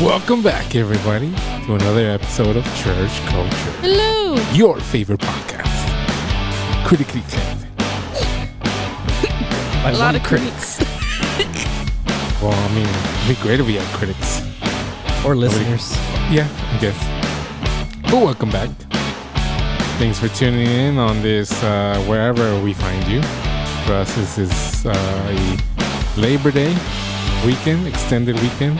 Welcome back, everybody, to another episode of Church Culture. Hello. Your favorite podcast. Critically acclaimed. A lot of critics. Well, I mean, it'd be great if we had critics. Or listeners. Yeah, I guess. But welcome back. Thanks for tuning in on this, wherever we find you. For us, this is a Labor Day weekend, extended weekend.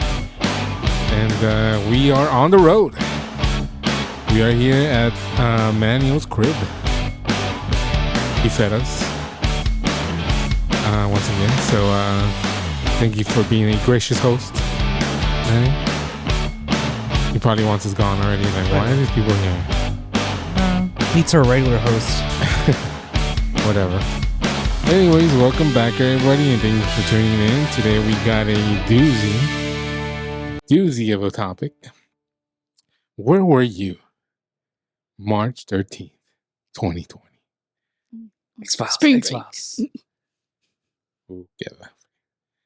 And we are on the road. We are here at Manuel's crib. He fed us once again. So thank you for being a gracious host. Manny. He probably wants us gone already. Like, why are these people here? Beats our regular host. Whatever. Anyways, welcome back, everybody, and thank you for tuning in. Today we got a doozy of a topic. Where were you March 13th, 2020? X-Files. Spring X-Files. Ooh, get that.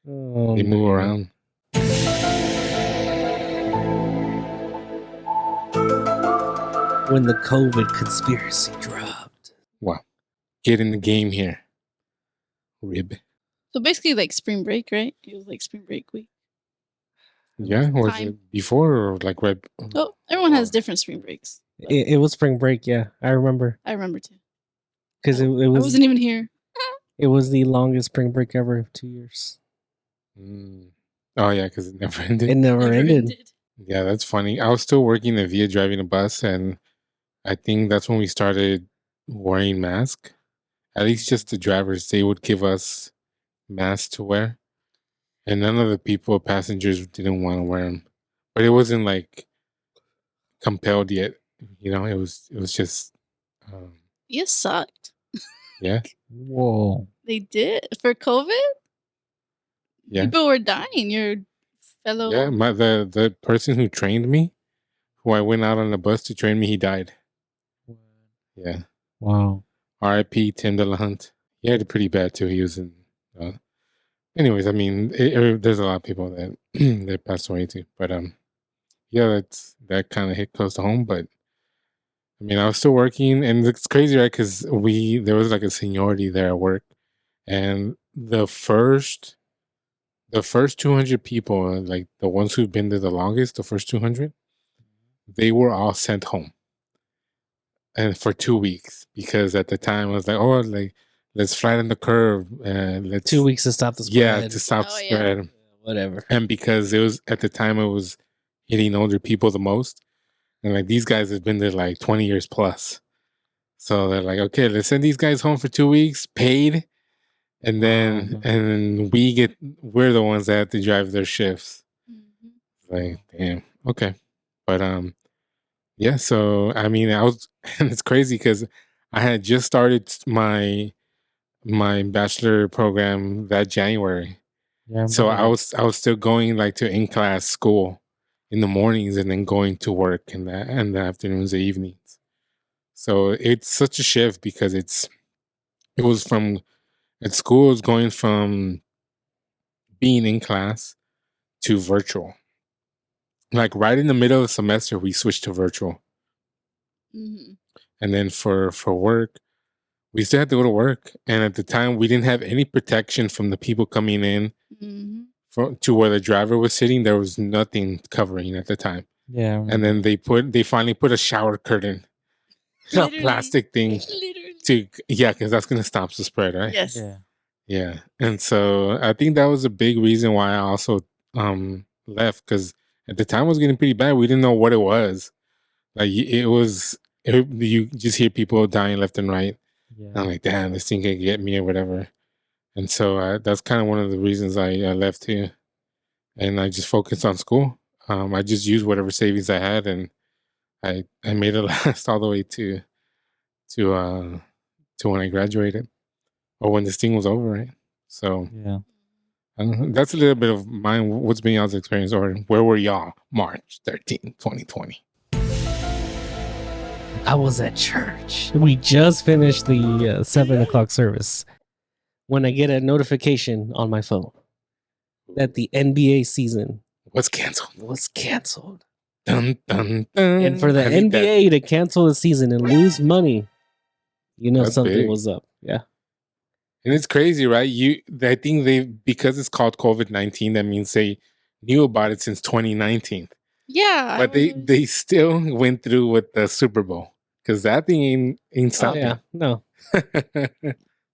Oh, They move around. when the COVID conspiracy dropped. Wow. Get in the game here. Rib. So basically like spring break, right? It was like spring break week. Yeah, was Time. it before or like right? Oh, everyone has different spring breaks. It was spring break, yeah. I remember. I remember too. Because it I was wasn't even here. it was the longest spring break ever of 2 years. Oh, yeah, because it never ended. It never ended. Yeah, that's funny. I was still working at VIA driving a bus, and I think that's when we started wearing masks. At least just the drivers, they would give us masks to wear. And none of the passengers didn't want to wear them. But it wasn't like compelled yet. You know, it was just, You sucked. yeah. Whoa. They did for COVID. Yeah. People were dying. Your fellow. Yeah, the person who trained me, who I went out on the bus to train me, he died. Yeah. Wow. R.I.P. Tim DeLahunt. He had it pretty bad too. He was in. Anyways, I mean, there's a lot of people that that passed away too. But yeah, that kind of hit close to home. But I mean, I was still working, and it's crazy, right? Because there was like a seniority there at work, and the first 200 people, like the ones who've been there the longest, the first 200, they were all sent home. And for 2 weeks, because at the time I was like, oh, like let's flatten the curve. Let's 2 weeks to stop the spread. Yeah, to stop Oh, yeah. spread. Whatever. And because it was at the time it was hitting older people the most, and like these guys have been there like 20 years plus. So they're like, okay, let's send these guys home for 2 weeks, paid, and then we're the ones that have to drive their shifts. Mhm. Like, damn, okay, but yeah. So I mean, and it's crazy because I had just started my bachelor program that January. Yeah. So I was still going like to in-class school in the mornings and then going to work in the afternoons or evenings. So it's such a shift because at school it was going from being in class to virtual. Like right in the middle of the semester, we switched to virtual. Mhm. And then for work, we still had to go to work. And at the time, we didn't have any protection from the people coming in Mhm. to where the driver was sitting. There was nothing covering at the time. Yeah. And then they finally put a shower curtain, a Literally. plastic thing Literally. because that's going to stop the spread, right? Yes. Yeah. Yeah. And so I think that was a big reason why I also left, because at the time it was getting pretty bad. We didn't know what it was. Like you just hear people dying left and right. Yeah. I'm like, damn, this thing can get me or whatever. And so that's kind of one of the reasons I left here. And I just focused on school. I just used whatever savings I had, and I made it last all the way to when I graduated, or when this thing was over, right? So Yeah. I don't know. That's a little bit of mine. What's been y'all's experience, or where were y'all March 13th, 2020? I was at church. We just finished the 7 o'clock service when I get a notification on my phone that the NBA season was canceled. Was canceled. Dun, dun, dun. And for the I think that- NBA to cancel the season and lose money, you know That's something big. was up. Yeah. And it's crazy, right? I think because it's called COVID-19, that means they knew about it since 2019. Yeah. But they still went through with the Super Bowl because that thing ain't Oh, stopping. yeah. No.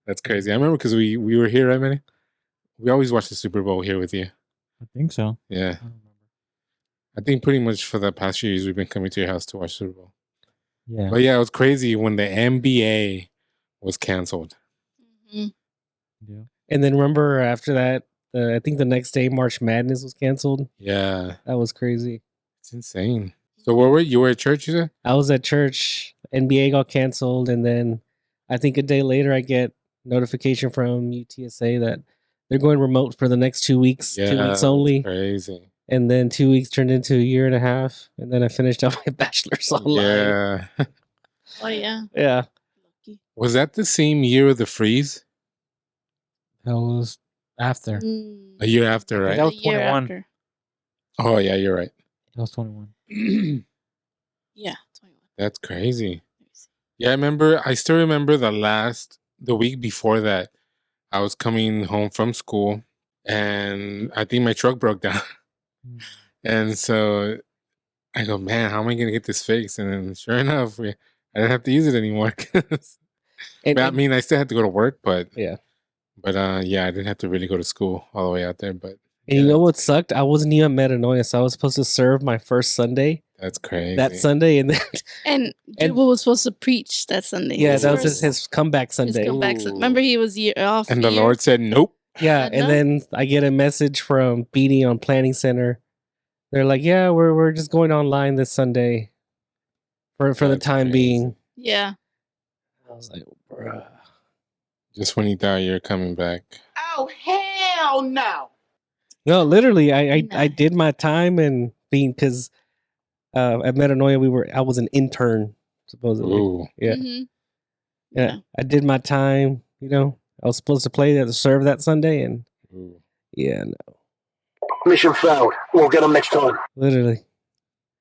That's crazy. I remember because we were here, right, Manny? We always watch the Super Bowl here with you. I think so. Yeah. I don't remember. I think pretty much for the past few years we've been coming to your house to watch Super Bowl. Yeah. But yeah, it was crazy when the NBA was canceled. Mhm. Yeah. And then remember after that, I think the next day March Madness was canceled. Yeah, That was crazy. it's insane. So where were you? Were at church, you said? I was at church. NBA got canceled, and then I think a day later I get notification from UTSA that they're going remote for the next 2 weeks. 2 weeks that's only. crazy. And then 2 weeks turned into a year and a half, and then I finished out my bachelor's online. Yeah. Oh yeah. Yeah. Lucky. Was that the same year of the freeze? That was after. Mm. A year after, right? That was A year 21. after. Oh yeah, you're right. That was 21. Yeah. 21. That's crazy. Let me see. Yeah, I still remember the week before that, I was coming home from school and I think my truck broke down. Mm. And so I go, man, how am I going to get this fixed? And then sure enough, I didn't have to use it anymore. And, I mean, I still had to go to work, but yeah. yeah, I didn't have to really go to school all the way out there. But And yeah, you know that's what crazy. sucked? I wasn't even Metanoia, so I was supposed to serve my first Sunday That's crazy. that Sunday, and then And And- Jubal was supposed to preach that Sunday. yeah, His that was first- his comeback his Sunday. comeback. Ooh. Remember, he was year off. And the year. Lord said, nope. Yeah, And and then I get a message from Beanie on Planning Center. They're like, "Yeah, we're just going online this Sunday for the That's time crazy. being." Yeah. I was like, "Bruh." Just when you thought you were coming back. Oh, hell no. No, literally, I Nah. did my time and being because at Metanoia I was an intern supposedly. Ooh. Yeah. Mhm. Yeah, I did my time. You know, I was supposed to play to serve that Sunday, and Ooh. yeah, no, Mission failed. We'll get them next time. literally.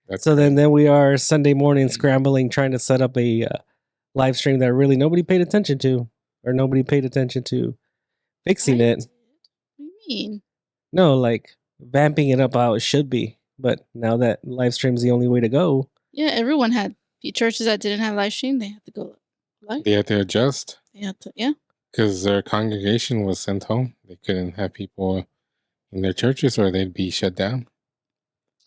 That's So then we are Sunday morning scrambling, trying to set up a live stream that really nobody paid attention to, or nobody paid attention to fixing I it. did. What do you mean? No, like vamping it up how it should be. But now that live stream is the only way to go, Yeah, everyone had churches that didn't have live stream. They had to go live. They had to adjust They had to, yeah. because their congregation was sent home. They couldn't have people in their churches or they'd be shut down,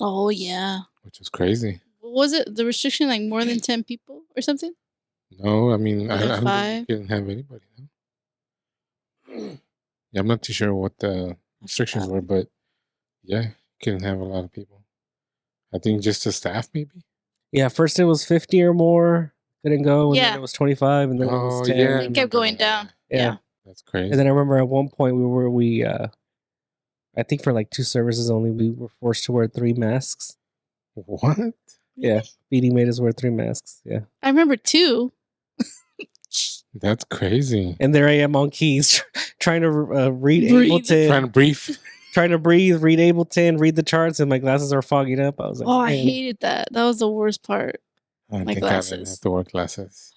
Oh yeah. which is crazy. What was it the restriction like more than 10 people or something? No, I mean, I Like don't think 5? you couldn't have anybody. No? Yeah, I'm not too sure what the restrictions were, but yeah, couldn't have a lot of people. I think just the staff, maybe. yeah, first it was 50 or more couldn't go, and Yeah. then it was 25, and then it Oh was 10. yeah, I It kept remember going that. down. Yeah. That's crazy. And then I remember at one point we I think for like 2 services only, we were forced to wear 3 masks. What? Yeah, BD made us wear 3 masks. Yeah, I remember 2. That's crazy. and there I am on keys trying to read Breathe. Ableton, Trying to brief. trying to breathe, read Ableton, read the charts, and my glasses are fogging up. I was like, Oh, I "Man." hated that. That was the worst part. I My think I didn't glasses. have to wear glasses.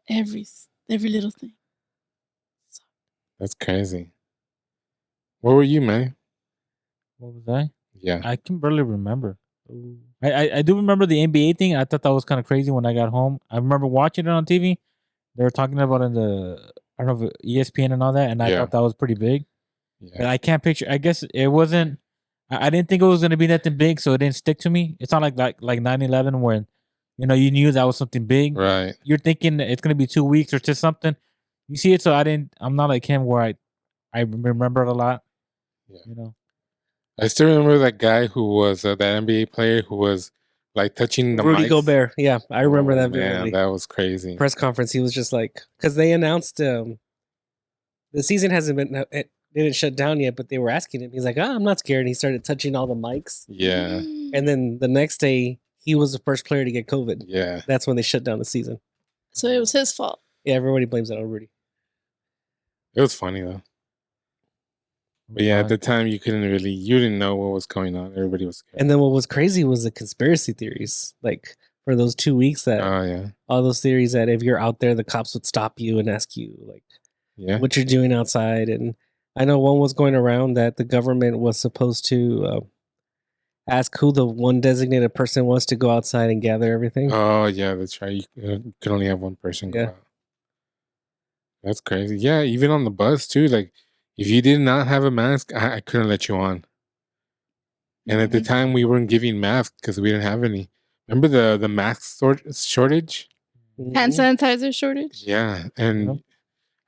Every little thing. That's crazy. Where were you, man? What was I? Yeah. I can barely remember. I do remember the NBA thing. I thought that was kind of crazy when I got home. I remember watching it on TV. They were talking about it in I don't know, if ESPN and all that, and I Yeah. thought that was pretty big. Yeah. But I can't picture. I guess it wasn't. I didn't think it was gonna be nothing big, so it didn't stick to me. It's not like 9/11 when, you knew that was something big. Right. You're thinking it's gonna be 2 weeks or just something. You see it, so I'm not like him where I remember it a lot. Yeah. I still remember that guy who was that NBA player who was like touching the Rudy mics. Gobert. Yeah, I remember Oh, that man, vividly. that was crazy. Press conference. He was just like, because they announced the season hasn't been it didn't shut down yet, but they were asking him. He's like, "Oh, I'm not scared." And he started touching all the mics, Yeah. and then the next day he was the first player to get COVID. Yeah. That's when they shut down the season. So it was his fault. Yeah, everybody blames it on Rudy. It was funny though. But yeah, at the time you didn't know what was going on. Everybody was scared. And then what was crazy was the conspiracy theories. Like for those 2 weeks that Oh yeah, all those theories that if you're out there, the cops would stop you and ask you like yeah. what you're doing outside. And I know one was going around that the government was supposed to ask who the one designated person was to go outside and gather everything. Oh yeah, that's right. You can only have one person go Yeah. out. That's crazy. Yeah, even on the bus too. Like, if you did not have a mask, I couldn't let you on. And at the Mhm. time, we weren't giving masks because we didn't have any. Remember the mask shortage? Hand Mhm. sanitizer shortage. Yeah, and Yep.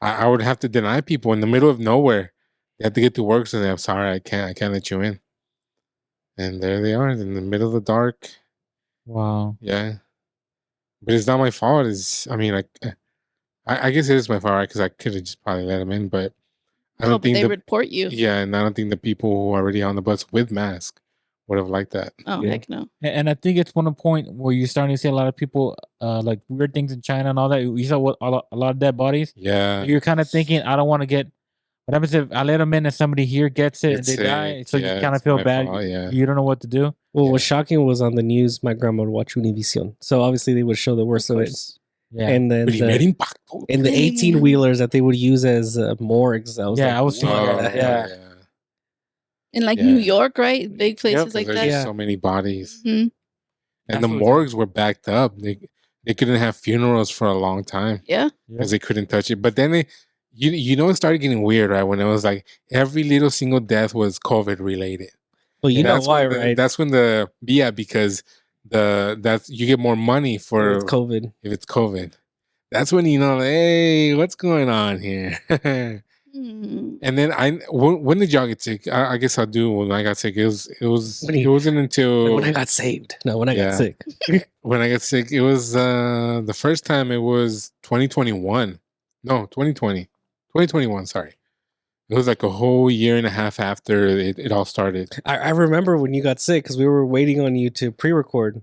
I would have to deny people in the middle of nowhere. They had to get to work, so I'm sorry, I can't let you in. And there they are in the middle of the dark. Wow. Yeah, but it's not my fault. I mean, like, I guess it is my fault, right? Because I could have just probably let them in, but I No, don't but think they the report you. yeah, and I don't think the people who are already on the bus with masks would have liked that. Oh Yeah. heck no. And I think it's one point where you're starting to see a lot of people, like weird things in China and all that. You saw a lot of dead bodies. Yeah, You're kind of thinking, I don't want to get. What happens if I let them in and somebody here gets it and they It's die? sick. So Yeah, you kind of it's feel my bad. fault, yeah. You don't know what to do. What Yeah. was shocking was on the news, my grandma would watch Univision. So obviously they would show the worst of it. course. Yeah. And then Primer the, impacto. and the 18 wheelers that they would use as morgues. I was Yeah, like, I was seeing what that. the Yeah. heck? In like Yeah. New York, right? Big places Because like there's that. just Yeah. so many bodies, Mhm. and That's the what- morgues were backed up. They couldn't have funerals for a long time Yeah. because they couldn't touch it. But then you know, it started getting weird, right? When it was like every little single death was COVID related. Well, you And know that's why, when right? That's when because that's you get more money for It's COVID. if it's COVID. That's when you know, hey, what's going on here? Hmm. And then when did y'all get sick? I guess I'll do when I got sick. It wasn't until When I got saved. No, when I Yeah. got sick. when I got sick. It was the first time. It was 2021. No, 2020. 2021. Sorry, it was like a whole year and a half after it all started. I remember when you got sick because we were waiting on you to pre-record.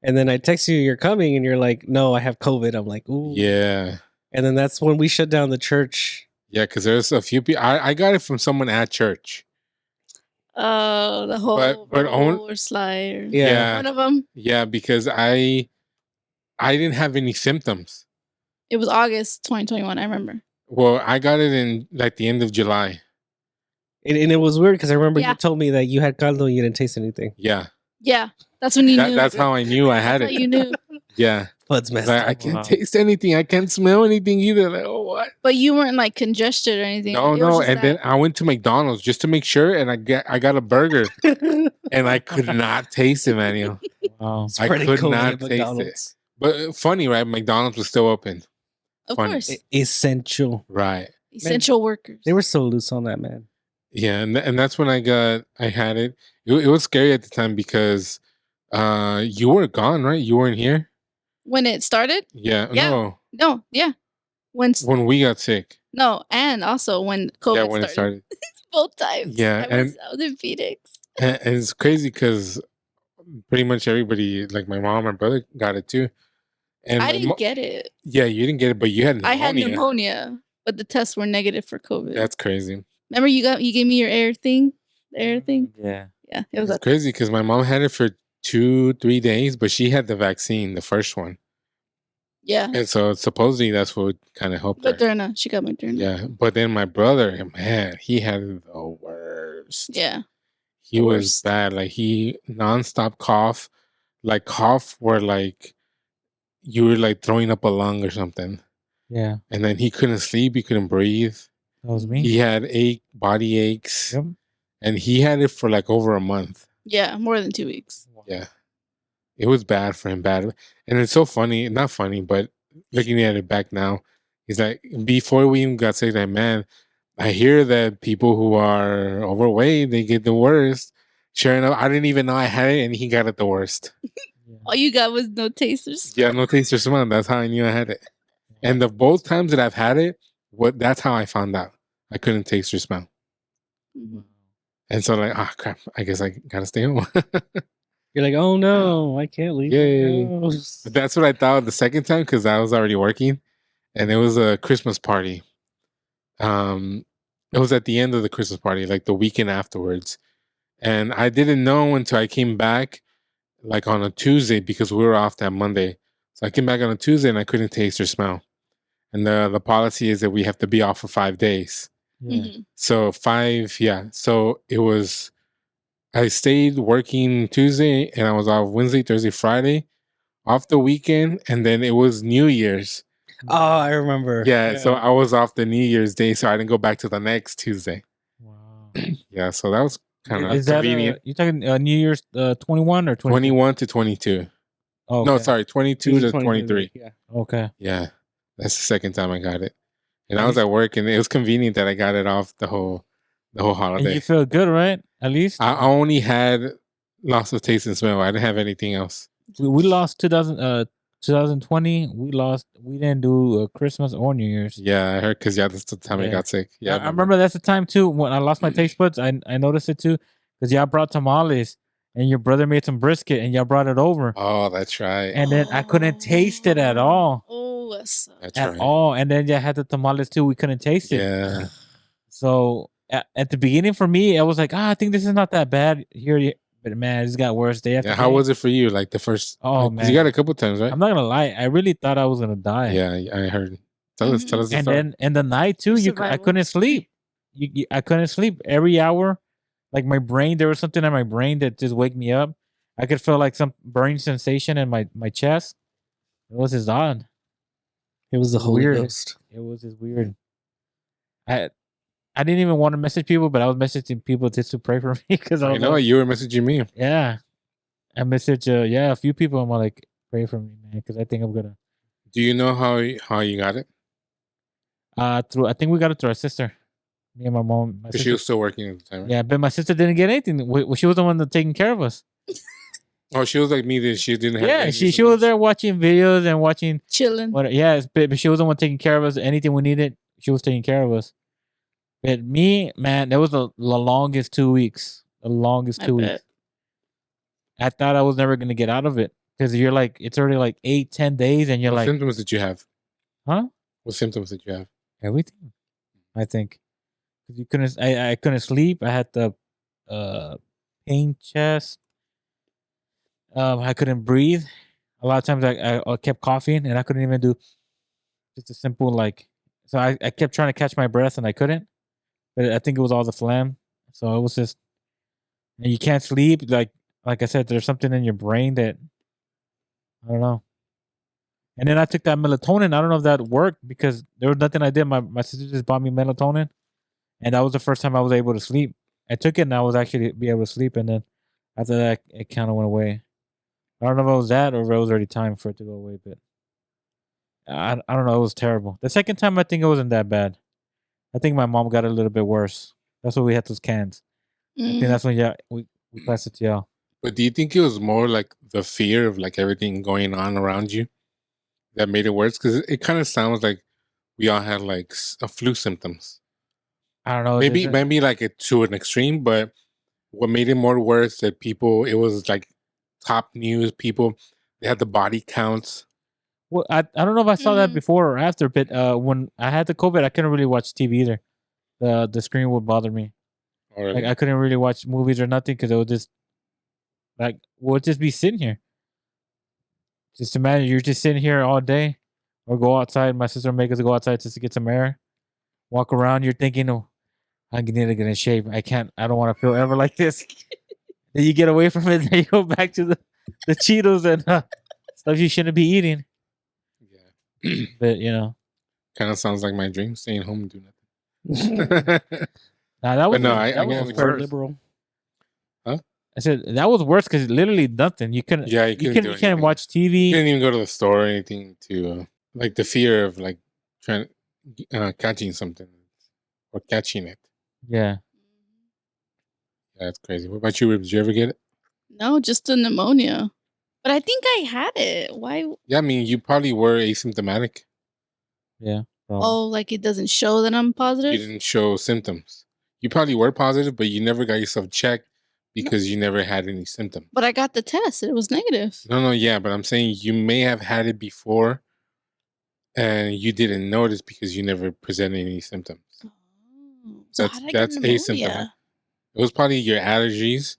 And then I text you, you're coming, and you're like, no, I have COVID. I'm like, ooh. Yeah, And then that's when we shut down the church. yeah. Because there's a few people. I got it from someone at church. Oh, the whole but own- roller slide. or- Yeah. One of them. Yeah, because I didn't have any symptoms. It was August 2021. I remember. Well, I got it in like the end of July. And it was weird because I remember Yeah. you told me that you had caldo and you didn't taste anything. Yeah, Yeah, that's when you knew. that's how I knew I had That's how it. you knew. Yeah, Buds messed like, up. I can't Wow. taste anything. I can't smell anything either. Like, oh what? But you weren't like congested or anything. No, It was no. just And then that- I went to McDonald's just to make sure, and I got a burger, and I could not taste it, Manuel. Wow. I Spreading could COVID not at taste it. McDonald's. But funny, right? McDonald's was still open. of funny. course, Essential. Right. essential workers. They were so loose on that, man. Yeah, and that's when I had it. It was scary at the time because you were gone, right? You weren't here. When it started. Yeah. Yeah. No. No, yeah. When When we got sick. no, and also when COVID Yeah, when it started. both times. Yeah, I was in Phoenix. And it's crazy because pretty much everybody, like my mom and brother, got it too. And I my didn't get it. Yeah, you didn't get it, but you had pneumonia. I had pneumonia, but the tests were negative for COVID. That's crazy. Remember you gave me your air thing, the air thing. Yeah. Yeah, it was It's a crazy because my mom had it for 2-3 days, but she had the vaccine, the first one, yeah. and so supposedly that's what kind of helped her. Moderna. She got Moderna. Yeah, but then my brother, man, he had the worst. Yeah. He the was worst. bad. Like he nonstop cough, like cough where like you were like throwing up a lung or something, Yeah. and then he couldn't sleep, he couldn't breathe. That was me. He had body aches, Yep. and he had it for like over a month. Yeah, more than 2 weeks. Yeah, it was bad for him, bad. And it's so funny, not funny, but looking at it back now, he's like, before we even got sick, like, man, I hear that people who are overweight, they get the worst. Sure enough, I didn't even know I had it, and he got it the worst. All you got was no tasters. Yeah, no taste or smell. That's how I knew I had it. And the both times that I've had it, that's how I found out. I couldn't taste or smell. Mhm. And so like, crap, I guess I gotta stay home. You're like, oh no, I can't leave. Yay. my house." But that's what I thought the second time because I was already working, and it was a Christmas party. It was at the end of the Christmas party, like the weekend afterwards. And I didn't know until I came back, like on a Tuesday, because we were off that Monday. So I came back on a Tuesday and I couldn't taste or smell. And the policy is that we have to be off for 5 days. Yeah. Mhm. So 5, yeah. So it was, I stayed working Tuesday and I was off Wednesday, Thursday, Friday, off the weekend. And then it was New Year's. Oh, I remember. Yeah. So I was off the New Year's Day. So I didn't go back to the next Tuesday. Wow. Yeah. So that was kind of Is that convenient. you talking New Year's 21 or 22? 21 to 22. Oh, No, okay. sorry, 22 to 23. Yeah. Okay. Yeah. That's the second time I got it. And At I was least- at work and it was convenient that I got it off the whole And holiday. you feel good, right? At least I only had loss of taste and smell. I didn't have anything else. we lost 2020. We didn't do Christmas or New Year's. Yeah, I heard because that's the time I Yeah. got sick. Yeah, I remember that's the time too when I lost my taste buds. I noticed it too because y'all brought tamales and your brother made some brisket and y'all brought it over, Oh, that's right. and then I couldn't taste it at all, Oh, that sucks. That's at right. all. And then you had the tamales too. We couldn't taste it. Yeah. So at the beginning for me, I was like, I think this is not that bad here, but man, it just got worse day after Yeah. How day. was it for you? Like the first? Oh, 'cause you man. got it a couple times, right? I'm not gonna lie, I really thought I was gonna die. Yeah, I heard. Tell us the And story. then in the night too, I Survival. couldn't sleep. I couldn't sleep every hour. Like my brain, there was something in my brain that just wake me up. I could feel like some burning sensation in my chest. It was just odd. It was the Holy Weird. Ghost. It was just weird. I didn't even want to message people, but I was messaging people just to pray for me because I I was know like, you were messaging me. yeah. I messaged a few people. I'm like, pray for me, man, because I think I'm gonna Do you know how you got it? through. I think we got it through our sister. Me and my mom. My Because she sister- was still working at the time. Right? Yeah, but my sister didn't get anything. She was the one that taking care of us. Oh, she was like me. That she didn't have. Yeah, any she was symptoms? there watching videos and watching Chilling. what. Yeah, but she was the one taking care of us. Anything we needed, she was taking care of us. But me, man, that was the longest 2 weeks. The longest I 2 bet. weeks. I thought I was never gonna get out of it because you're like, it's already like 8-10 days, and you're What like, symptoms did you have? huh? What symptoms did you have? Everything. I think because you couldn't. I couldn't sleep. I had the pain chest. I couldn't breathe. A lot of times I kept coughing and I couldn't even do just a simple like. So I kept trying to catch my breath and I couldn't. But I think it was all the phlegm. So it was just, and you can't sleep. Like I said, there's something in your brain that I don't know. And then I took that melatonin. I don't know if that worked because there was nothing I did. My sister just bought me melatonin, and that was the first time I was able to sleep. I took it and I was actually be able to sleep, and then after that, it kind of went away. I don't know if it was that or if it was already time for it to go away, but I don't know. It was terrible. The second time, I think it wasn't that bad. I think my mom got it a little bit worse. That's why we had those cans. I think Mm. that's when we passed it to y'all. But do you think it was more like the fear of like everything going on around you that made it worse? Because it kind of sounds like we all had like a flu symptoms. I don't know. Maybe like it to an extreme, but what made it more worse that people, it was like top news people, they had the body counts. Well, I don't know if I saw that Mhm. before or after, but when I had the COVID, I couldn't really watch TV either. The screen would bother me. Or Like I couldn't really watch movies or nothing because it would just like we'll just be sitting here. Just imagine you're just sitting here all day, or go outside. My sister would make us go outside just to get some air. Walk around. You're thinking, "Oh, I need to get in shape. I can't. I don't want to feel ever like this." Then you get away from it. Then you go back to the Cheetos and stuff you shouldn't be eating. yeah. But you know, Kind of sounds like my dream, staying home and do nothing. that was no, I that get was what Very worse. liberal. I said that was worse because literally nothing. You couldn't. Yeah, you couldn't couldn't. do You can't anything. watch You TV. couldn't even go to the store or anything to like the fear of like trying catching something or catching it. Yeah. Yeah, that's crazy. What about you, Rib? Did you ever get it? No, just the pneumonia. But I think I had it. Why? Yeah, I mean, you probably were asymptomatic. Yeah. So, Oh, like it doesn't show that I'm You positive? didn't show symptoms. You probably were positive, but you never got yourself checked because you never had any symptoms. But I got the test. It was negative. No, yeah, but I'm saying you may have had it before and you didn't notice because you never presented any symptoms. Oh, So how did I get That's asymptomatic. pneumonia? It was probably your allergies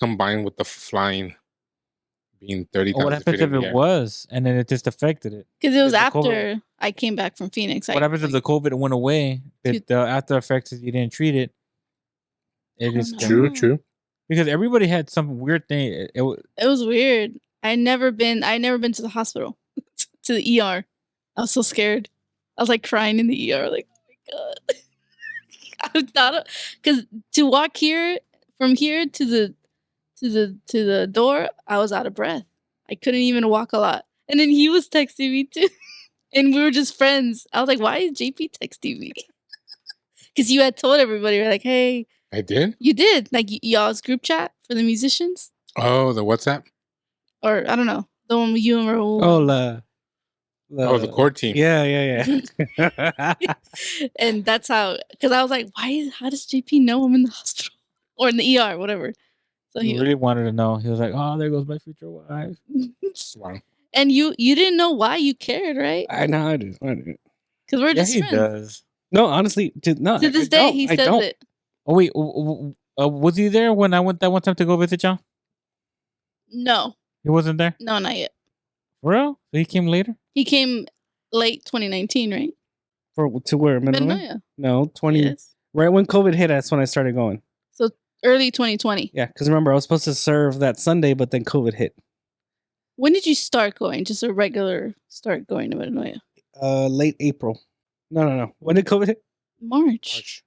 combined with the flying being 30,000 What happens feet in if the it air. was and then it just affected it? Because it was Did the after I came back from Phoenix. What happens if the COVID went away? But the after effects, if you didn't treat it, it don't just know. True, true. because everybody had some weird thing. It was weird. I never been to the hospital, to the ER. I was so scared. I was like crying in the ER, like, oh my god. I thought, because to walk from here to the door, I was out of breath. I couldn't even walk a lot. And then he was texting me too, and we were just friends. I was like, why is JP texting me? Because you had told everybody, you're like, hey, I did? you did, like y'all's group chat for the musicians, Oh, the WhatsApp? or I don't know, the one with you and Raul. Oh, the core team. Yeah. And that's how, because I was like, how does JP know I'm in the hospital or in the ER, whatever. So He really wanted to know. He was like, "Oh, there goes my future wife." Wow. and you didn't know why you cared, right? I know I do. Because we're Yeah, just he friends. does. No, honestly, no. To this I day, don't. he I says don't. it. Oh wait, was he there when I went that one time to go visit y'all? No, He wasn't there. not yet. For real? So he came later. He came late 2019, right? To where? Minnesota? Metanoia. No, 20. Yes. Right when COVID hit, that's when I started going. So early 2020. Yeah, because remember, I was supposed to serve that Sunday, but then COVID hit. When did you start going? Just a regular start going to Metanoia? Late April. No. When did COVID hit? March.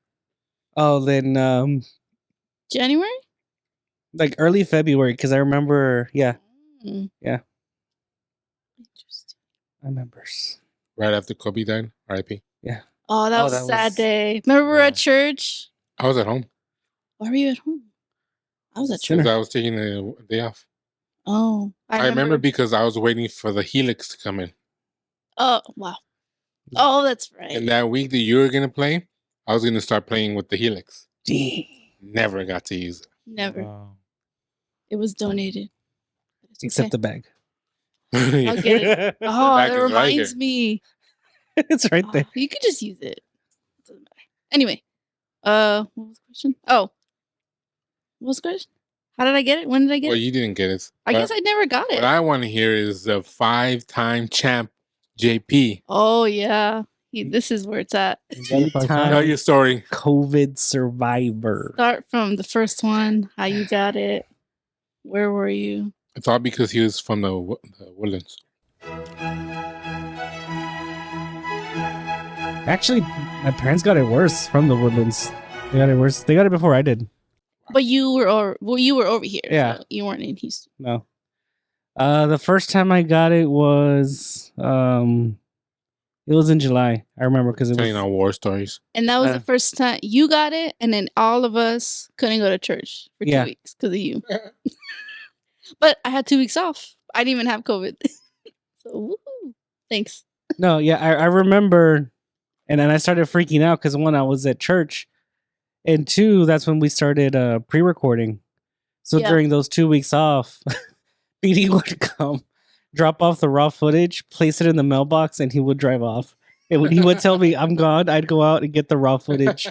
Oh, then January? like early February, because I remember. Yeah, Mm. Yeah. Interesting. I remember. Right after Kobe died, RIP. Oh, that Oh, was a that sad was- day. Remember we were Yeah. at church? I was at home Why were you at home? I was at church. Dinner. because I was taking a day off. Oh, I remember because I was waiting for the Helix to come in. Oh, wow. Oh, that's right. And that week that you were going to play, I was going to start playing with the Helix. Dang. Never got to use it. Never. Wow. It was donated. But it's Except okay. the bag. Yeah. I'll get it. Oh, Back that is right reminds here. me. It's right Oh, there. you could just use it. Doesn't matter. Anyway, what was the question? Oh, what was the question? How did I get it? When did I get Well, it? you didn't get it. I guess I never got it. What I want to hear is the 5-time champ JP. Oh yeah, this is where it's at. Tell your story. COVID survivor. Start from the first one. How you got it? Where were you? It's all because he was from the Woodlands. Actually, my parents got it worse from the Woodlands. They got it worse. They got it before I did. But you were over here. Yeah. so you weren't in Houston. No. The first time I got it was it was in July. I remember because it Telling was our war stories. And that was Uh. the first time you got it, and then all of us couldn't go to church for 2 Yeah. weeks because of you. But I had 2 weeks off. I didn't even have COVID. So woohoo. Thanks. no, yeah, I remember, and then I started freaking out because one, I was at church, and two, that's when we started pre-recording. So Yeah. during those 2 weeks off, BD would come, drop off the raw footage, place it in the mailbox, and he would drive off. And when he would tell me I'm gone, I'd go out and get the raw footage.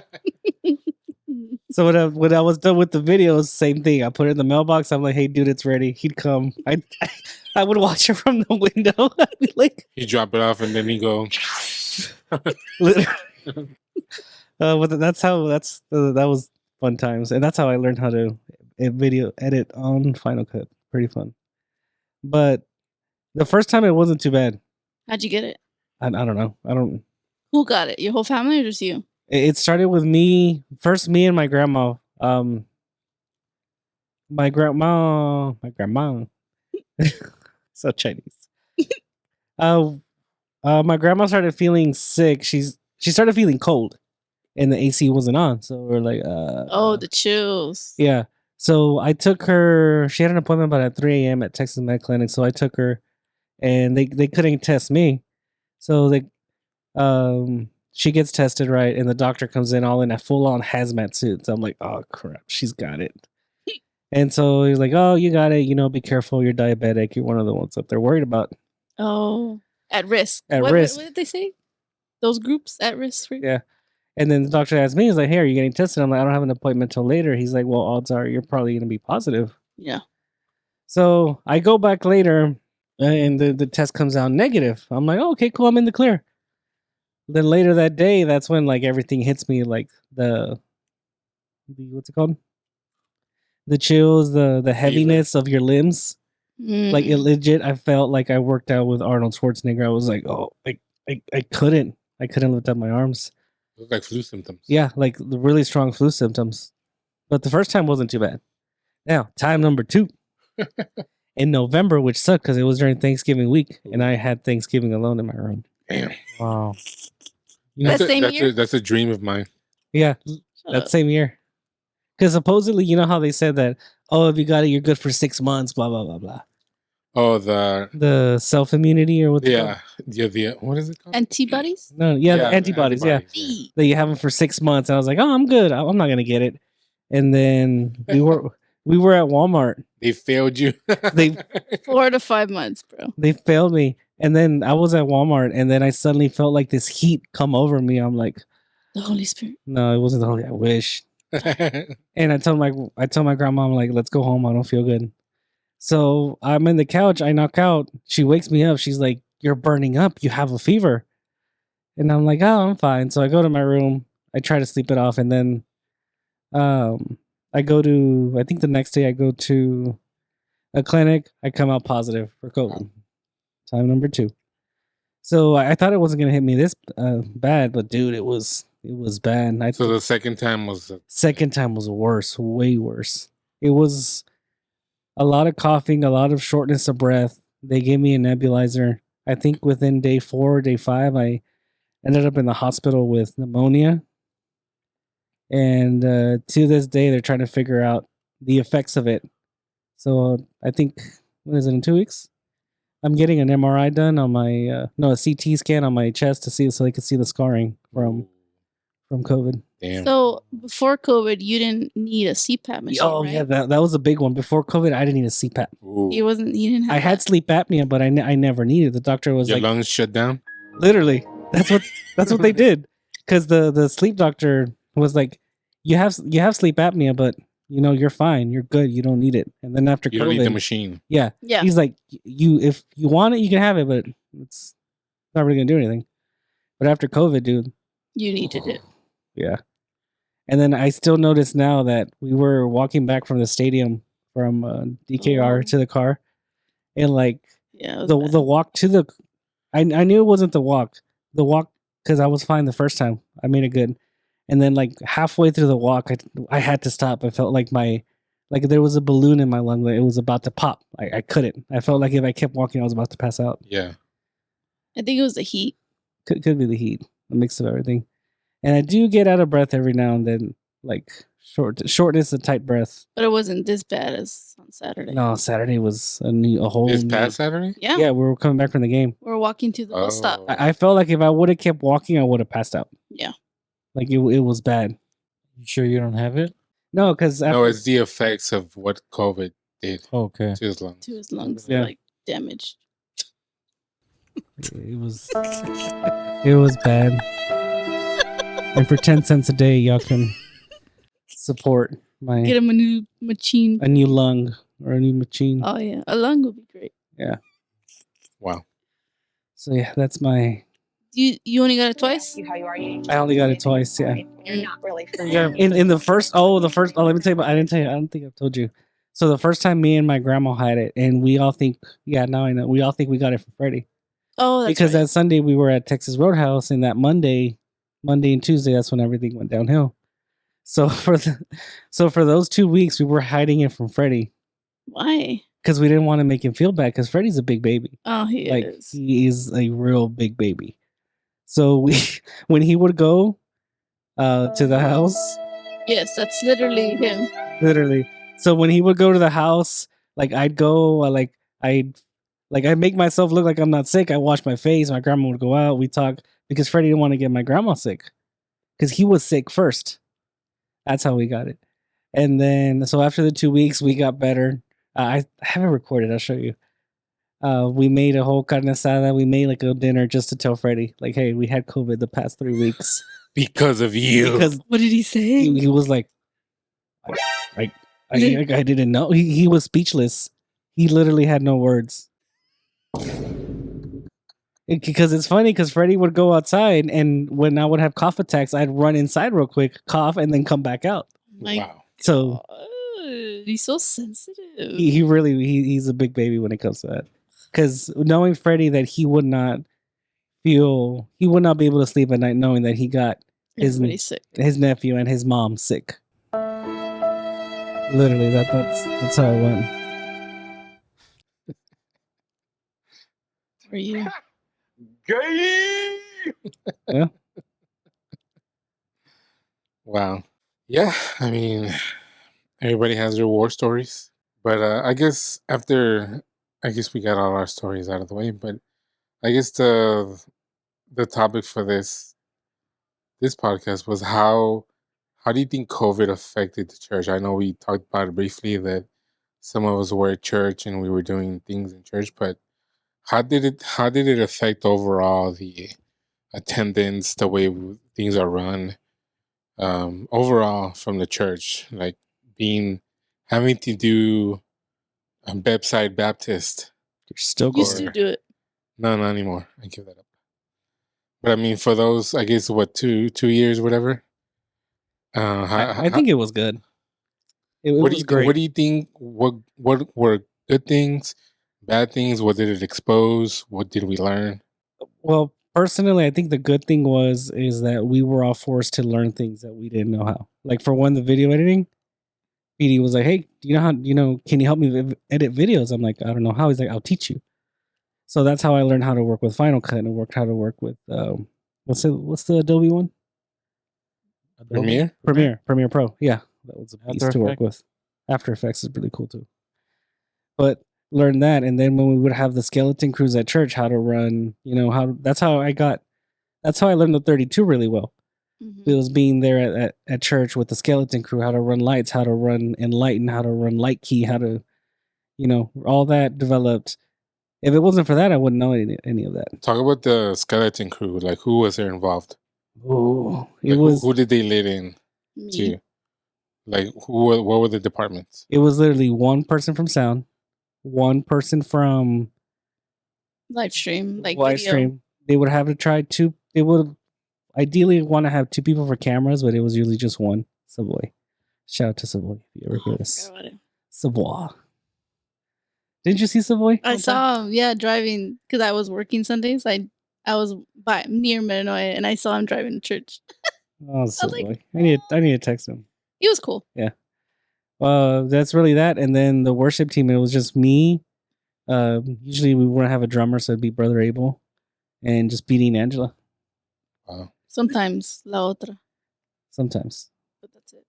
So when I was done with the videos, same thing. I put it in the mailbox. I'm like, "Hey, dude, it's ready." He'd come. I would watch it from the window. I'd be like, He drop it off and then he go. literally. But that was fun times, and that's how I learned how to video edit on Final Cut. Pretty fun. But the first time it wasn't too bad. How'd you get it? I don't know. I don't. Who got it? Your whole family or just you? It started with me first. Me and my grandma. My grandma. So Chinese. My grandma started feeling sick. She started feeling cold, and the AC wasn't on. So we're like, Oh, the chills. yeah. So I took her. She had an appointment about at 3 a.m. at Texas Med Clinic. So I took her, and they couldn't test me. So she gets tested, right, and the doctor comes in all in a full on hazmat suit. So I'm like, oh crap, she's got it. And so he's like, oh, you got it. You know, be careful. You're diabetic. You're one of the ones that they're worried about. Oh, at risk. At What risk. did they say? Those groups at risk. For Yeah. And then the doctor asked me, he's like, "Hey, are you getting tested?" I'm like, "I don't have an appointment till later." He's like, "Well, odds are you're probably going to be positive." Yeah. So I go back later, and the test comes out negative. I'm like, oh, "Okay, cool, I'm in the clear." Then later that day, that's when like everything hits me, like the what's it called? The chills, the heaviness of your limbs. Like it Mm. legit, I felt like I worked out with Arnold Schwarzenegger. I was like, oh, I couldn't lift up my arms. It was like flu symptoms. Yeah, like the really strong flu symptoms. But the first time wasn't too bad. Now, time number 2 in November, which sucked because it was during Thanksgiving week, and I had Thanksgiving alone in my room. Damn. Wow. You know, That same year? That's a dream of mine. yeah, Shut that up. same year. Because supposedly, you know how they said that, oh, if you got it, you're good for 6 months, blah blah blah blah. Oh, the Self immunity or what? yeah, what is it called? Antibodies? No, yeah, the antibodies. Yeah, B. that you have them for 6 months. And I was like, oh, I'm good. I'm not gonna get it. And then we were at Walmart. They failed you. They 4 to 5 months, bro. They failed me. And then I was at Walmart, and then I suddenly felt like this heat come over me. I'm like, The Holy Spirit. no, it wasn't the Holy. I wish. And I told my grandma, I'm like, let's go home. I don't feel good. So I'm in the couch. I knock out. She wakes me up. She's like, you're burning up. You have a fever. And I'm like, oh, I'm fine. So I go to my room. I try to sleep it off, and then I go to. I think the next day I go to a clinic. I come out positive for COVID. Time number 2. So I thought it wasn't gonna hit me this bad, but dude, it was bad. So the second time was Second time was worse, way worse. It was a lot of coughing, a lot of shortness of breath. They gave me a nebulizer. I think within day 4 or day 5, I ended up in the hospital with pneumonia. And to this day, they're trying to figure out the effects of it. So I think, what is it, in 2 weeks? I'm getting an MRI done on my a CT scan on my chest to see so they can see the scarring from COVID. damn. So before COVID, you didn't need a CPAP machine, Oh right? yeah, that was a big one. Before COVID, I didn't need a CPAP. Ooh. You didn't have I had that. sleep apnea, but I never needed. The doctor was Your like, lungs shut down. literally, that's what they did. Because the sleep doctor was like, you have sleep apnea, but you're fine, you're good, you don't need it. And then after You COVID, don't need the machine. yeah, Yeah. he's like, if you want it, you can have it, but it's not really gonna do anything. But after COVID, dude, You needed it. yeah. And then I still notice now that we were walking back from the stadium from DKR to the car, and like Yeah. It was the bad. walk to the, I knew it wasn't the walk because I was fine the first time. I made it good, and then like halfway through the walk, I had to stop. I felt like there was a balloon in my lung that it was about to pop. I couldn't. I felt like if I kept walking, I was about to pass out. Yeah. I think it was the heat. Could be the heat, a mix of everything. And I do get out of breath every now and then, like shortness and tight breath. But it wasn't this bad as on Saturday. No, Saturday was a whole This new- past Saturday. Yeah. Yeah, we were coming back from the game. We're walking to the bus stop. Oh. I felt like if I would have kept walking, I would have passed out. Yeah. Like it was bad. You sure you don't have it? No, because No, it's the effects of what COVID did Okay. to his lungs. To his lungs, Yeah. like damaged. it was bad. And for 10 cents a day, y'all can support Get him a new machine. a new lung or a new machine. Oh yeah, a lung would be great. Wow. So yeah, that's my. You only got it twice? I only got it twice. Yeah. You're not really Yeah, in the first let me tell you. I don't think I've told you. So the first time me and my grandma had it, and we all think, now I know. We all think we got it from Freddie Oh, that's because right. that Sunday we were at Texas Roadhouse, and that Monday and Tuesday, that's when everything went downhill. So for those 2 weeks, we were hiding it from Freddie Why? because we didn't want to make him feel bad because Freddie's a big baby. Oh, he Like is. he is a real big baby. So when he would go to the house. Yes, that's literally him. Literally. So when he would go to the house, like I'd go, I'd make myself look like I'm not sick. I wash my face. My grandma would go out. We talk because Freddie didn't want to get my grandma sick because he was sick first. That's how we got it. And then, so after the 2 weeks, we got better. I have it recorded. I'll show you. We made a whole carne asada. We made like a dinner just to tell Freddie, like, hey, we had COVID the past 3 weeks. because of you. because What did he say? he was like, I didn't know. He was speechless. He literally had no words. Because it's funny because Freddie would go outside, and when I would have cough attacks, I'd run inside real quick, cough, and then come back out. My Wow. So God, he's so sensitive. he really he's a big baby when it comes to that. Because knowing Freddie that he would not be able to sleep at night knowing that he got Everybody's sick. his nephew and his mom sick. Literally, that's how it went. For you. Gay! Wow. Yeah, I mean, everybody has their war stories. But I guess we got all our stories out of the way. But I guess the topic for this podcast was how do you think COVID affected the church? I know we talked about it briefly that some of us were at church and we were doing things in church, but how did it affect overall the attendance, the way things are run, overall from the church, like having to do bedside Baptist? You're still Used going. to do it. No, not anymore. I give that up. But I mean, for those, I guess, what 2 years, whatever. I think it was good. It What do was you great. What do you think? What were good things, bad things? What did it expose? What did we learn? Well, personally, I think the good thing is that we were all forced to learn things that we didn't know how. Like for one, the video editing. PD was like, "Hey, do you know how? Can you help me edit videos?" I'm like, "I don't know how." He's like, "I'll teach you." So that's how I learned how to work with Final Cut and how to work with what's the Adobe one? Premiere? Premiere Pro. Yeah, that was a piece After to work Effects. with. After Effects is really cool too. But learn that, and then when we would have the skeleton crews at church, how to run, that's how I learned the 32 really well. Mhm. It was being there at church with the skeleton crew, how to run lights, how to run Enlighten, how to run Light Key, how to, all that developed. If it wasn't for that, I wouldn't know any of that. Talk about the skeleton crew. Like, who was there involved? Oh, it Like, was who did they let in Me. to? Like, what were the departments? it was literally one person from sound, one person from Live stream, like live video. stream. They would have to try two. They would ideally want to have two people for cameras, but it was usually just one. Savoy. Shout out to Savoy if you ever hear this. Forgot about it. Savoy. Didn't you see Savoy? I saw him, driving because I was working Sundays. I was near Metanoia and I saw him driving to church. Oh, Savoy. like, I need to text him. He was cool. That's really that. And then the worship team, it was just me. Usually we wouldn't have a drummer, so it'd be Brother Abel and just beating Angela Wow. Sometimes La Otra, sometimes, but that's it.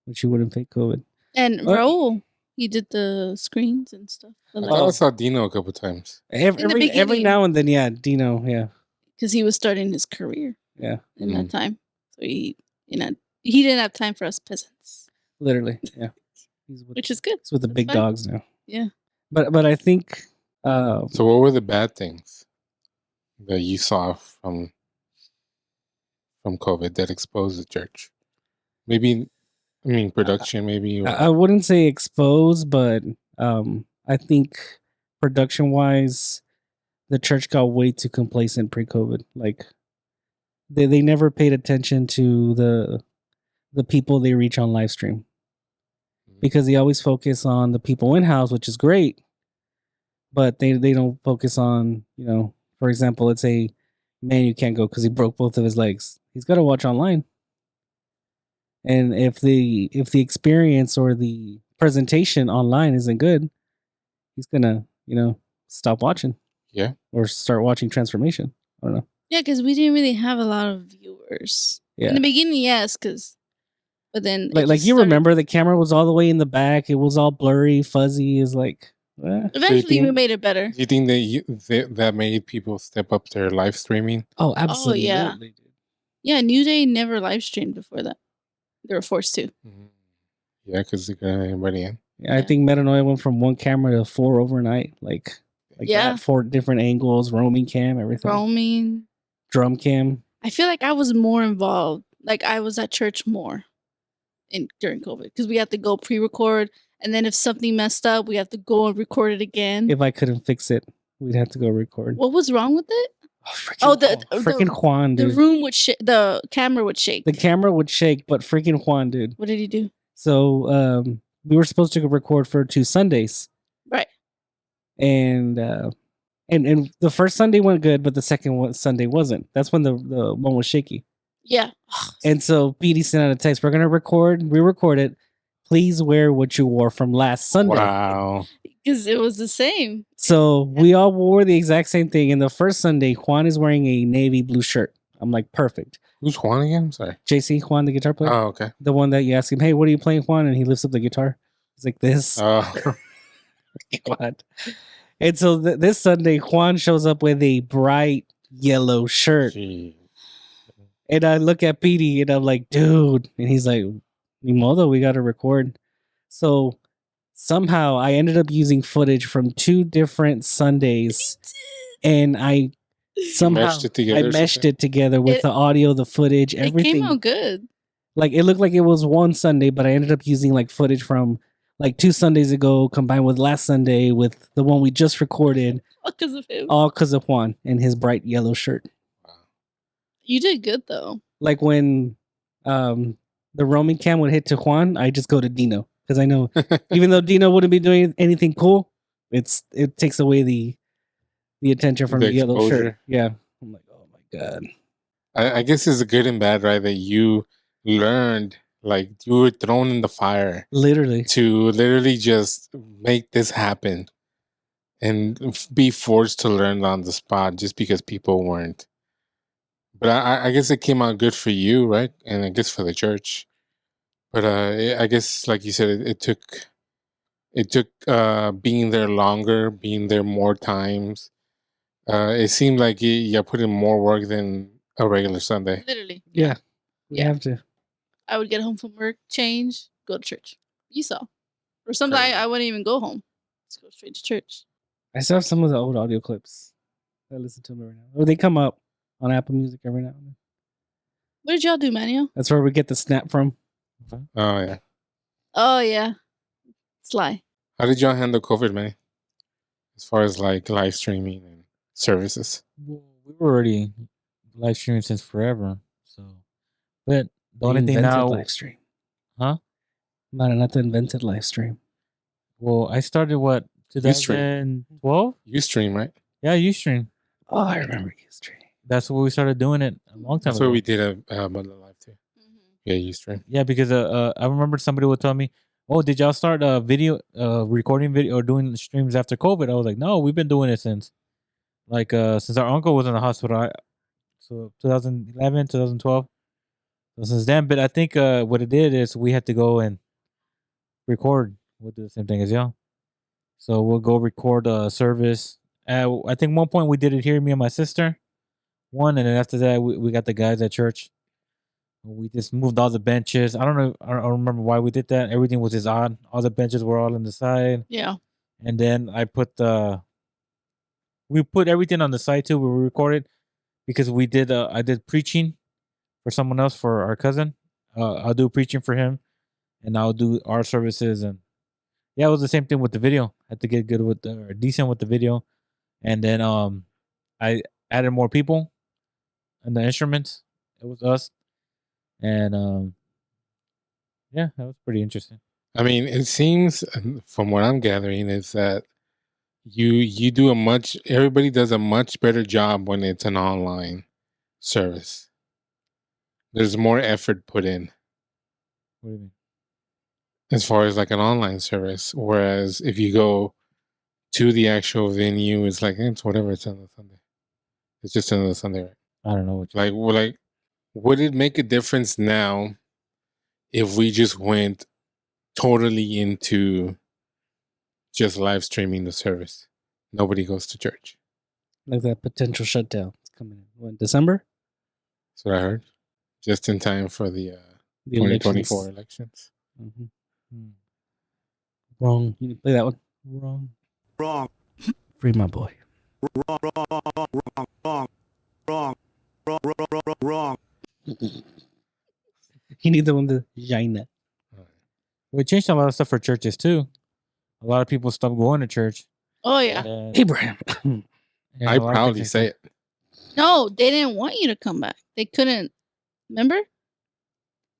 but she wouldn't fake COVID. And What? Raul, he did the screens and stuff. I thought I saw Dino a couple times. Every beginning. now and then, yeah, Dino, yeah. Because he was starting his career Yeah, in that time. So he didn't have time for us peasants, literally, yeah. which is good. He's with the That's big fine. dogs now. Yeah. But I think So, what were the bad things that you saw from COVID that exposed the church? Maybe, I mean, production. Maybe. I wouldn't say exposed, but I think production wise, the church got way too complacent pre-COVID. Like they never paid attention to the people they reach on live stream, because they always focus on the people in house, which is great, but they don't focus on, for example, let's say Manu can't go because he broke both of his legs. He's got to watch online. And if the experience or the presentation online isn't good, he's gonna, stop watching. Yeah. Or start watching Transformation. I don't know. Yeah, because we didn't really have a lot of viewers. Yeah. In the beginning, yes, but then it Like just you started- remember the camera was all the way in the back. It was all blurry, fuzzy. Is like, Eventually, we think- made it better. Do you think that made people step up their live streaming? oh, absolutely. yeah. Yeah, New Day never live streamed before that. They were forced to. Yeah, because they couldn't let anybody in. Yeah, I think Metanoia went from one camera to 4 overnight. Like Yeah. that, 4 different angles, roaming cam, everything. Roaming. Drum cam. I feel like I was more involved. Like I was at church more during COVID because we had to go pre-record, and then if something messed up, we have to go and record it again. If I couldn't fix it, we'd have to go record. What was wrong with it? Oh, freaking Juan, The dude. room would shake. The camera would shake. The camera would shake, but freaking Juan, dude. What did he do? So we were supposed to record for 2 Sundays, Right. and the first Sunday went good, but the second Sunday wasn't. That's when the one was shaky. Yeah. And so PD sent out a text. We're gonna record. We recorded. Please wear what you wore from last Sunday. Wow. Because it was the same. So we all wore the exact same thing. And the first Sunday, Juan is wearing a navy blue shirt. I'm like, perfect. Who's Juan again? I'm sorry. JC, Juan, the guitar player. Oh, okay. The one that you ask him, hey, what are you playing, Juan? And he lifts up the guitar. He's like this. Oh, Juan. And so this Sunday, Juan shows up with a bright yellow shirt. gee. And I look at PD and I'm like, dude. And he's like, ni modo, we got to record. So somehow I ended up using footage from 2 different Sundays. And I somehow Meshed it together or meshed something? it together with It- the audio, the footage, It everything. came out good. Like it looked like it was one Sunday, but I ended up using like footage from like 2 Sundays ago combined with last Sunday with the one we just recorded, Because of him. all because of Juan and his bright yellow shirt. You did good though. Like when the roaming cam would hit to Juan, I just go to Dino because I know even though Dino wouldn't be doing anything cool, it takes away the attention from The the yellow shirt. exposure. Yeah, I'm like, oh my god. I guess it's good and bad, right? That you learned, like you were thrown in the fire Literally, to literally just make this happen and be forced to learn on the spot just because people weren't. But I guess it came out good for you, right? And I guess for the church. But I guess, like you said, it took being there longer, being there more times. It seemed like you put in more work than a regular Sunday. Literally. yeah, we Yeah. have to. I would get home from work, change, go to church. You saw. Or sometimes Crazy. I wouldn't even go home. Just go straight to church. I still have some of the old audio clips. I listen to them every now and then. Or they come up on Apple Music every now and then. What did y'all do, Manuel? That's where we get the snap from. Oh yeah. Oh yeah. Sly. How did y'all handle COVID, man? As far as like live streaming and services. Well, we were already live streaming since forever. So, but the only thing Invented now, live stream. huh? Not invented live stream. Well, I started what Ustream. 2012. You stream, right? Yeah, Ustream. Oh, I remember Ustream. That's what we started doing it a long time That's ago. what we did at Butler Live too. Yeah, you stream. Yeah, because I remember somebody would tell me, "Oh, did y'all start recording video or doing streams after COVID?" I was like, "No, we've been doing it since since our uncle was in the hospital. So 2011, 2012. So since then, but I think what it did is we had to go and record. We'll do the same thing as y'all. So we'll go record a service. I think one point we did it here, me and my sister. And then after that, we got the guys at church. We just moved all the benches. I don't know. I don't remember why we did that. Everything was just odd. All the benches were all on the side. Yeah. And then we put everything on the side too. We recorded because we did. I did preaching for someone else, for our cousin. I'll do preaching for him, and I'll do our services. And yeah, it was the same thing with the video. Had to get good with or decent with the video, and then I added more people and the instruments. It was us, and yeah, that was pretty interesting. I mean, it seems from what I'm gathering is that you do everybody does a much better job when it's an online service. There's more effort put in What do you mean? as far as like an online service. Whereas if you go to the actual venue, it's like it's whatever. It's on the Sunday. It's just another Sunday, right? I don't know what. You Like, would it make a difference now if we just went totally into just live streaming the service? Nobody goes to church. Like that potential shutdown. It's coming in. What, December? That's what I heard. Just in time for the The 2024 elections. elections. Mhm. Hmm. Wrong. You didn't play that one. Wrong. Wrong. Free my boy. Wrong. Wrong. Wrong. Wrong. Wrong. You need the one with the vagina. We changed a lot of stuff for churches too. A lot of people stopped going to church. Oh yeah. And, Abraham. and I a lot of proudly things say like it. No, they didn't want you to come back. They couldn't. Remember?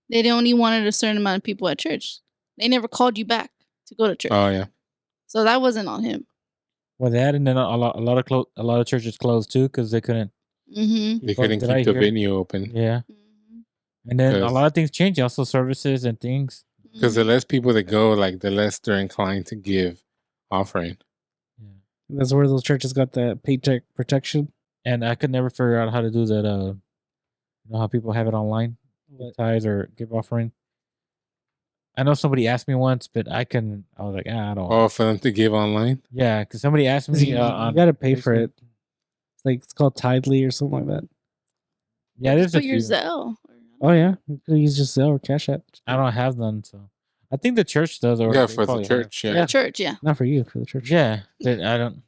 They only wanted a certain amount of people at church. They never called you back to go to church. Oh yeah. So that wasn't on him. Well, that and then a lot of churches closed too because they couldn't. Mm-hmm. They Well, couldn't did I keep the hear- venue open Yeah, and then a Because- lot of things changed. Also, services and things. because the less people that go, like the less they're inclined to give offering. Yeah. That's where those churches got that paycheck protection. And I could never figure out how to do that. You know how people have it online, give tithes or give offering. I know somebody asked me once, but I was like, I don't. Oh, for them to give online. Yeah, because somebody asked 'Cause me. you On got to pay for Facebook. it. It's called Tidely or something like that. Yeah, there's Just a put your few. Zelle. Oh yeah, you could use just Zelle or Cash App. I don't have none, so I think the church does. Or Yeah, they for the probably have. church. For Yeah. the church, yeah. Not for you, for the church. Yeah, but I don't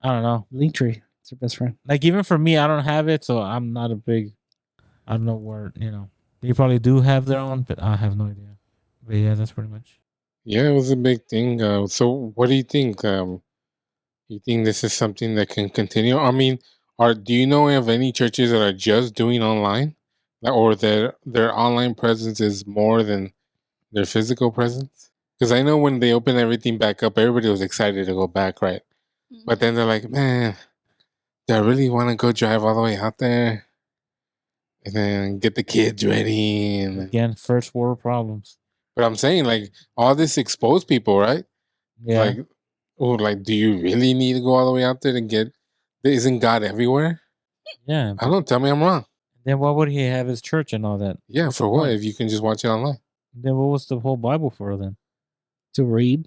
know. Linktree, it's your best friend. Like even for me, I don't have it, so I'm not a big. I don't know where they probably do have their own, but I have no idea. But yeah, that's pretty much. Yeah, it was a big thing. So, what do you think? You think this is something that can continue? I mean, do you know of any churches that are just doing online, or their online presence is more than their physical presence? Because I know when they opened everything back up, everybody was excited to go back, right? But then they're like, man, do I really want to go drive all the way out there and then get the kids ready? And Again, first world problems. but I'm saying, like, all this exposed people, right? Yeah, Like, oh, like, do you really need to go all the way out there to get? Isn't God everywhere? yeah. I don't. Tell me I'm wrong. Then why would he have his church and all that? Yeah, What's for the what? point? If you can just watch it online. Then what was the whole Bible for then? To read.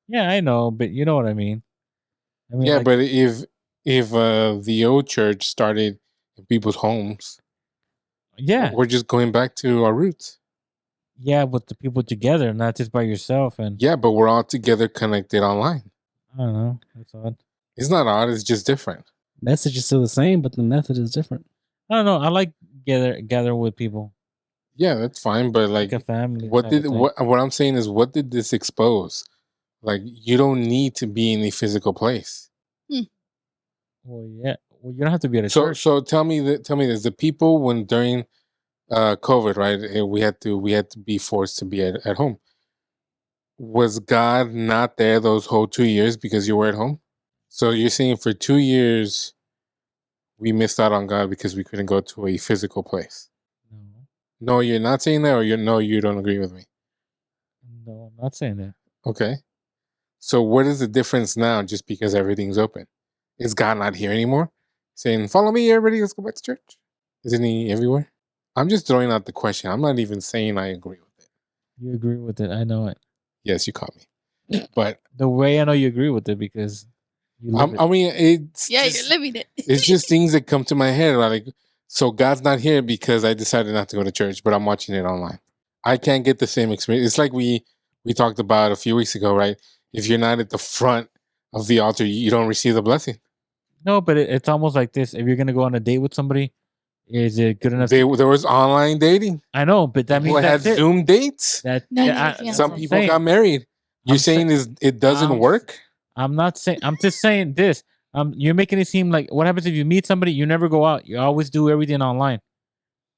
Yeah, I know, but you know what I mean. I mean, Yeah, like, but if the old church started in people's homes, yeah, we're just going back to our roots. yeah, with the people together, not just by yourself. And Yeah, but we're all together connected online. I don't know, that's odd. It's not odd. It's just different. Message is still the same, but the method is different. I don't know. I like gather with people, Yeah, that's fine. But like like, a family. what type did of thing. what I'm saying is, what did this expose? Like, you don't need to be in a physical place. Well, yeah. Well, you don't have to be at a So church. so tell me this: the people when during COVID, right? We had to be forced to be at home. Was God not there those whole 2 years because you were at home? So you're saying for 2 years we missed out on God because we couldn't go to a physical place? No, No, you're not saying that, or you don't agree with me. no, I'm not saying that. Okay. So what is the difference now? Just because everything's open, is God not here anymore? Saying, "Follow me, everybody. Let's go back to church." Isn't He everywhere? I'm just throwing out the question. I'm not even saying I agree with it. You agree with it. I know it. Yes, you caught me. But The way I know you agree with it because you live it. I mean, it's Yeah, just, you're living it. it's just things that come to my head. Like, so God's not here because I decided not to go to church, but I'm watching it online. I can't get the same experience. It's like we talked about a few weeks ago, right? If you're not at the front of the altar, you don't receive the blessing. No, but it's almost like this. If you're gonna go on a date with somebody, is it good enough? There was online dating. I know, but that means People had that's it. Zoom dates. That No, yeah, no, I- yeah. that's Some what I'm people saying. got married. You're I'm saying is it doesn't I'm- work? I'm not saying. I'm just saying this. You're making it seem like what happens if you meet somebody, you never go out. You always do everything online.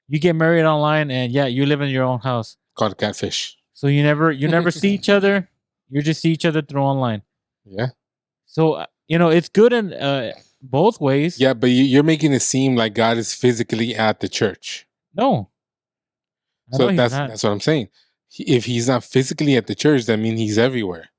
You get married online, and yeah, you live in your own house. Called catfish. So you never see each other. You just see each other through online. Yeah. So it's good in both ways. Yeah, but you're making it seem like God is physically at the church. No. I So know he's that's not. what I'm saying. If he's not physically at the church, that means he's everywhere.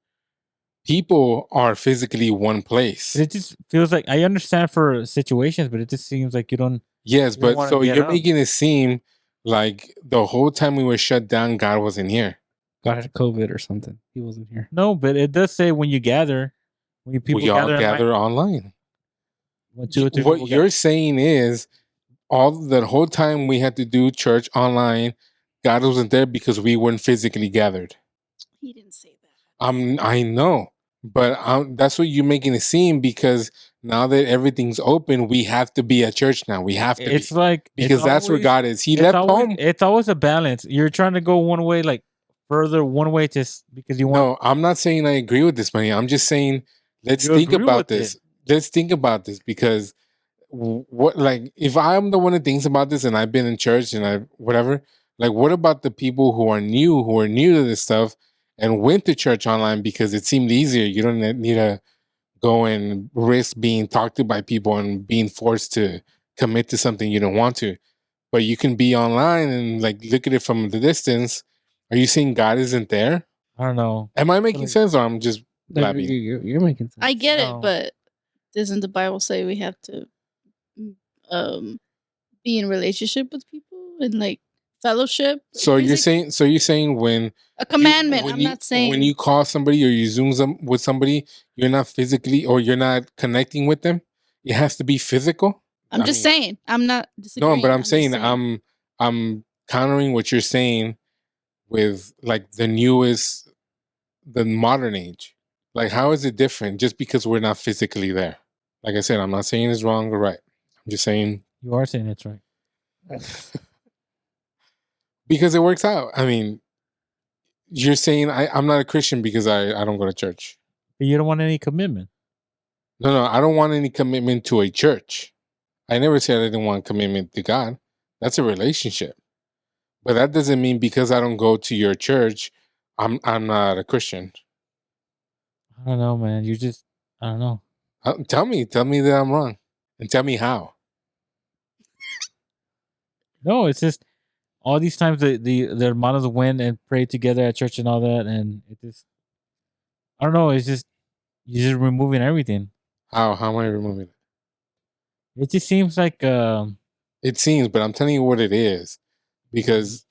People are physically one place. It just feels like I understand for situations, but it just seems like you don't. Yes, you don't but wanna so get you're up. making it seem like the whole time we were shut down, God wasn't here. God had COVID or something. He wasn't here. No, but it does say when you gather, when people We all gather, gather online. when two or three What people you're saying is, all the whole time we had to do church online, God wasn't there because we weren't physically gathered. He didn't say that. I know, but that's what you're making it seem because now that everything's open, we have to be at church now. We have to be It's like because that's where God is. He left home. It's always a balance. You're trying to go one way, like further one way, just because you want. No, I'm not saying I agree with this, money. I'm just saying let's You think agree about with it. this. Let's think about this because what, like, if I'm the one that thinks about this and I've been in church and I whatever, like, what about the people who are new to this stuff and went to church online because it seemed easier? You don't need to go and risk being talked to by people and being forced to commit to something you don't want to. But you can be online and like look at it from the distance. Are you saying God isn't there? I don't know. Am I making Like- sense or I'm just No, blabbing? you're making sense. I get No. it, but doesn't the Bible say we have to be in relationship with people and like fellowship? So you're Basically, saying when a commandment. when I'm you, not saying when you call somebody or you Zoom with somebody, you're not physically or you're not connecting with them. It has to be physical. I'm I just mean, saying. I'm not disagreeing. No, but I'm just saying I'm countering what you're saying with like the modern age. Like, how is it different just because we're not physically there? Like I said, I'm not saying it's wrong or right. I'm just saying You are saying it's right. because it works out. I mean, you're saying I'm not a Christian because I don't go to church. But you don't want any commitment. No, I don't want any commitment to a church. I never said I didn't want commitment to God. That's a relationship. But that doesn't mean because I don't go to your church, I'm not a Christian. I don't know, man. You just, I don't know. Tell me that I'm wrong, and tell me how. No, it's just all these times the hermanos went and prayed together at church and all that, and it just, I don't know. It's just you're just removing everything. How am I removing it? It just seems like It seems, but I'm telling you what it is, because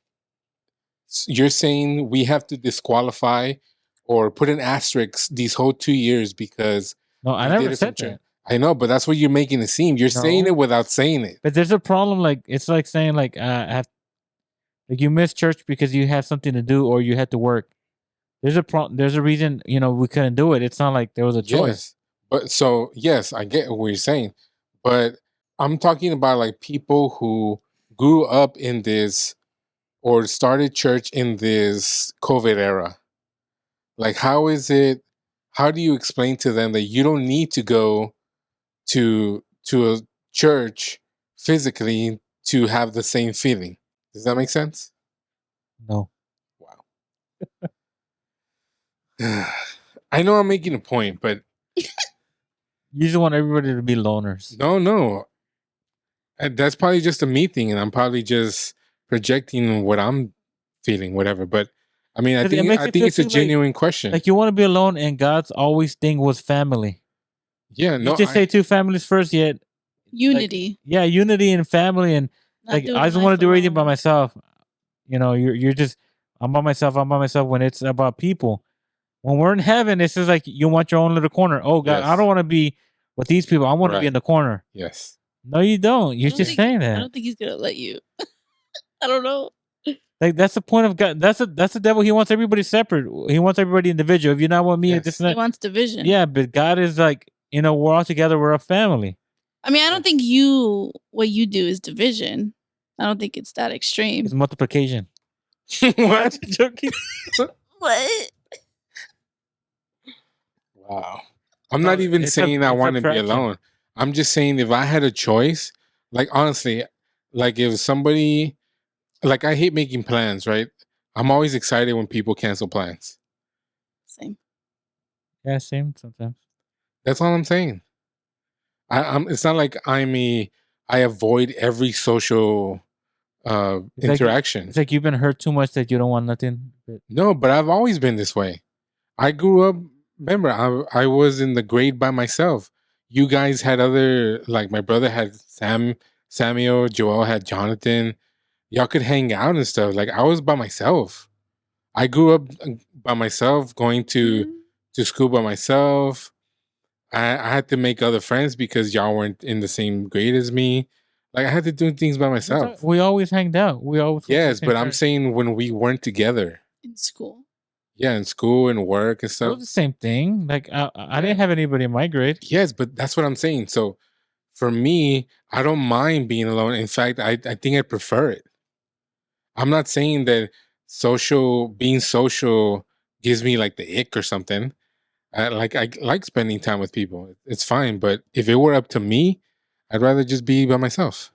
you're saying we have to disqualify or put an asterisk these whole 2 years because no, I we did never it from said church. that. I know, but that's what you're making it seem. You're saying No. it without saying it. But there's a problem. Like it's like saying like I have, like you missed church because you had something to do or you had to work. There's a problem. There's a reason. We couldn't do it. It's not like there was a choice. Yes. But so, yes, I get what you're saying. But I'm talking about like people who grew up in this or started church in this COVID era. Like, how do you explain to them that you don't need to go to a church physically to have the same feeling? Does that make sense? No. Wow. I know I'm making a point, but You just want everybody to be loners. no. That's probably just a me thing, and I'm probably just projecting what I'm feeling, whatever. But I mean, I 'Cause it think makes it feel it's a like- genuine question. Like you want to be alone, and God's always thing was family. Yeah, no, You just say two families first, yet unity. yeah, unity and family, and not like doing I just want to life do everything by alone. myself. You're just I'm by myself. When it's about people. When we're in heaven, it's just like you want your own little corner. Oh God, I Yes. don't want to be with these people. I want to be Right. in the corner. yes. No, you don't. You're don't just think- saying I that. don't think he's gonna let you. I don't know. Like that's the point of God. That's the devil. He wants everybody separate. He wants everybody individual. If you're not with me, Yes. this He and that. wants division. Yeah, but God is like, we're all together. We're a family. I mean, I don't think what you do is division. I don't think it's that extreme. It's multiplication. What? Joking. What? Wow. I'm No, not even it's saying I it's want to be subtraction. alone. I'm just saying if I had a choice, like honestly, like if somebody, like I hate making plans, right? I'm always excited when people cancel plans. Same. Yeah, same sometimes. That's all I'm saying. It's not like I avoid every social It's like- interaction. It's like you've been hurt too much that you don't want nothing. But No, but I've always been this way. I grew up. Remember, I was in the grade by myself. You guys had other, like my brother had Samuel, Joel had Jonathan. Y'all could hang out and stuff. Like I was by myself. I grew up by myself, going to school by myself. I had to make other friends because y'all weren't in the same grade as me. Like I had to do things by myself. we always hanged out. We always went to the Yes, same but I'm church. saying when we weren't together. In school. Yeah, in school and work and It stuff. was the same thing. Like I didn't have anybody in my grade. Yes, but that's what I'm saying. So for me, I don't mind being alone. In fact, I think I prefer it. I'm not saying that being social gives me like the ick or something. I like spending time with people. It's fine. But if it were up to me, I'd rather just be by myself.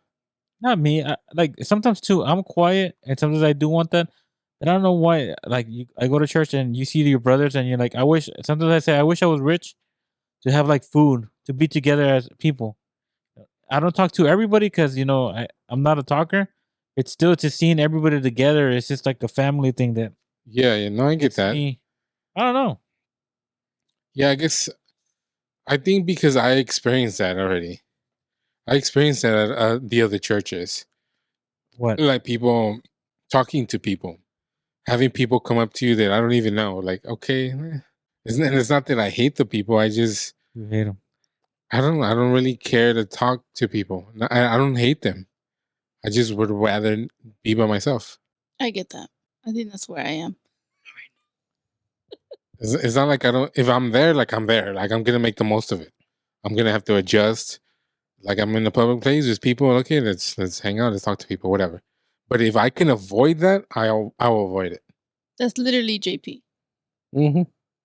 Not me. Like sometimes too, I'm quiet, and sometimes I do want that. And I don't know why. Like I go to church and you see your brothers, and you're like, I wish. Sometimes I say, I wish I was rich to have like food to be together as people. I don't talk to everybody because I'm not a talker. It's still just seeing everybody together. It's just like a family thing that Yeah, no, I get gets that. me. I don't know. Yeah, I think because I experienced that already. I experienced that at the other churches. What? Like people talking to people, having people come up to you that I don't even know. Like, okay, it's not that I hate the people. I just You hate them. I don't really care to talk to people. I don't hate them. I just would rather be by myself. I get that. I think that's where I am. It's not like I don't. If I'm there, like I'm there. Like I'm gonna make the most of it. I'm gonna have to adjust. Like I'm in a public place. There's people. Okay, let's hang out. Let's talk to people. Whatever. But if I can avoid that, I'll avoid it. That's literally JP. Mm-hmm.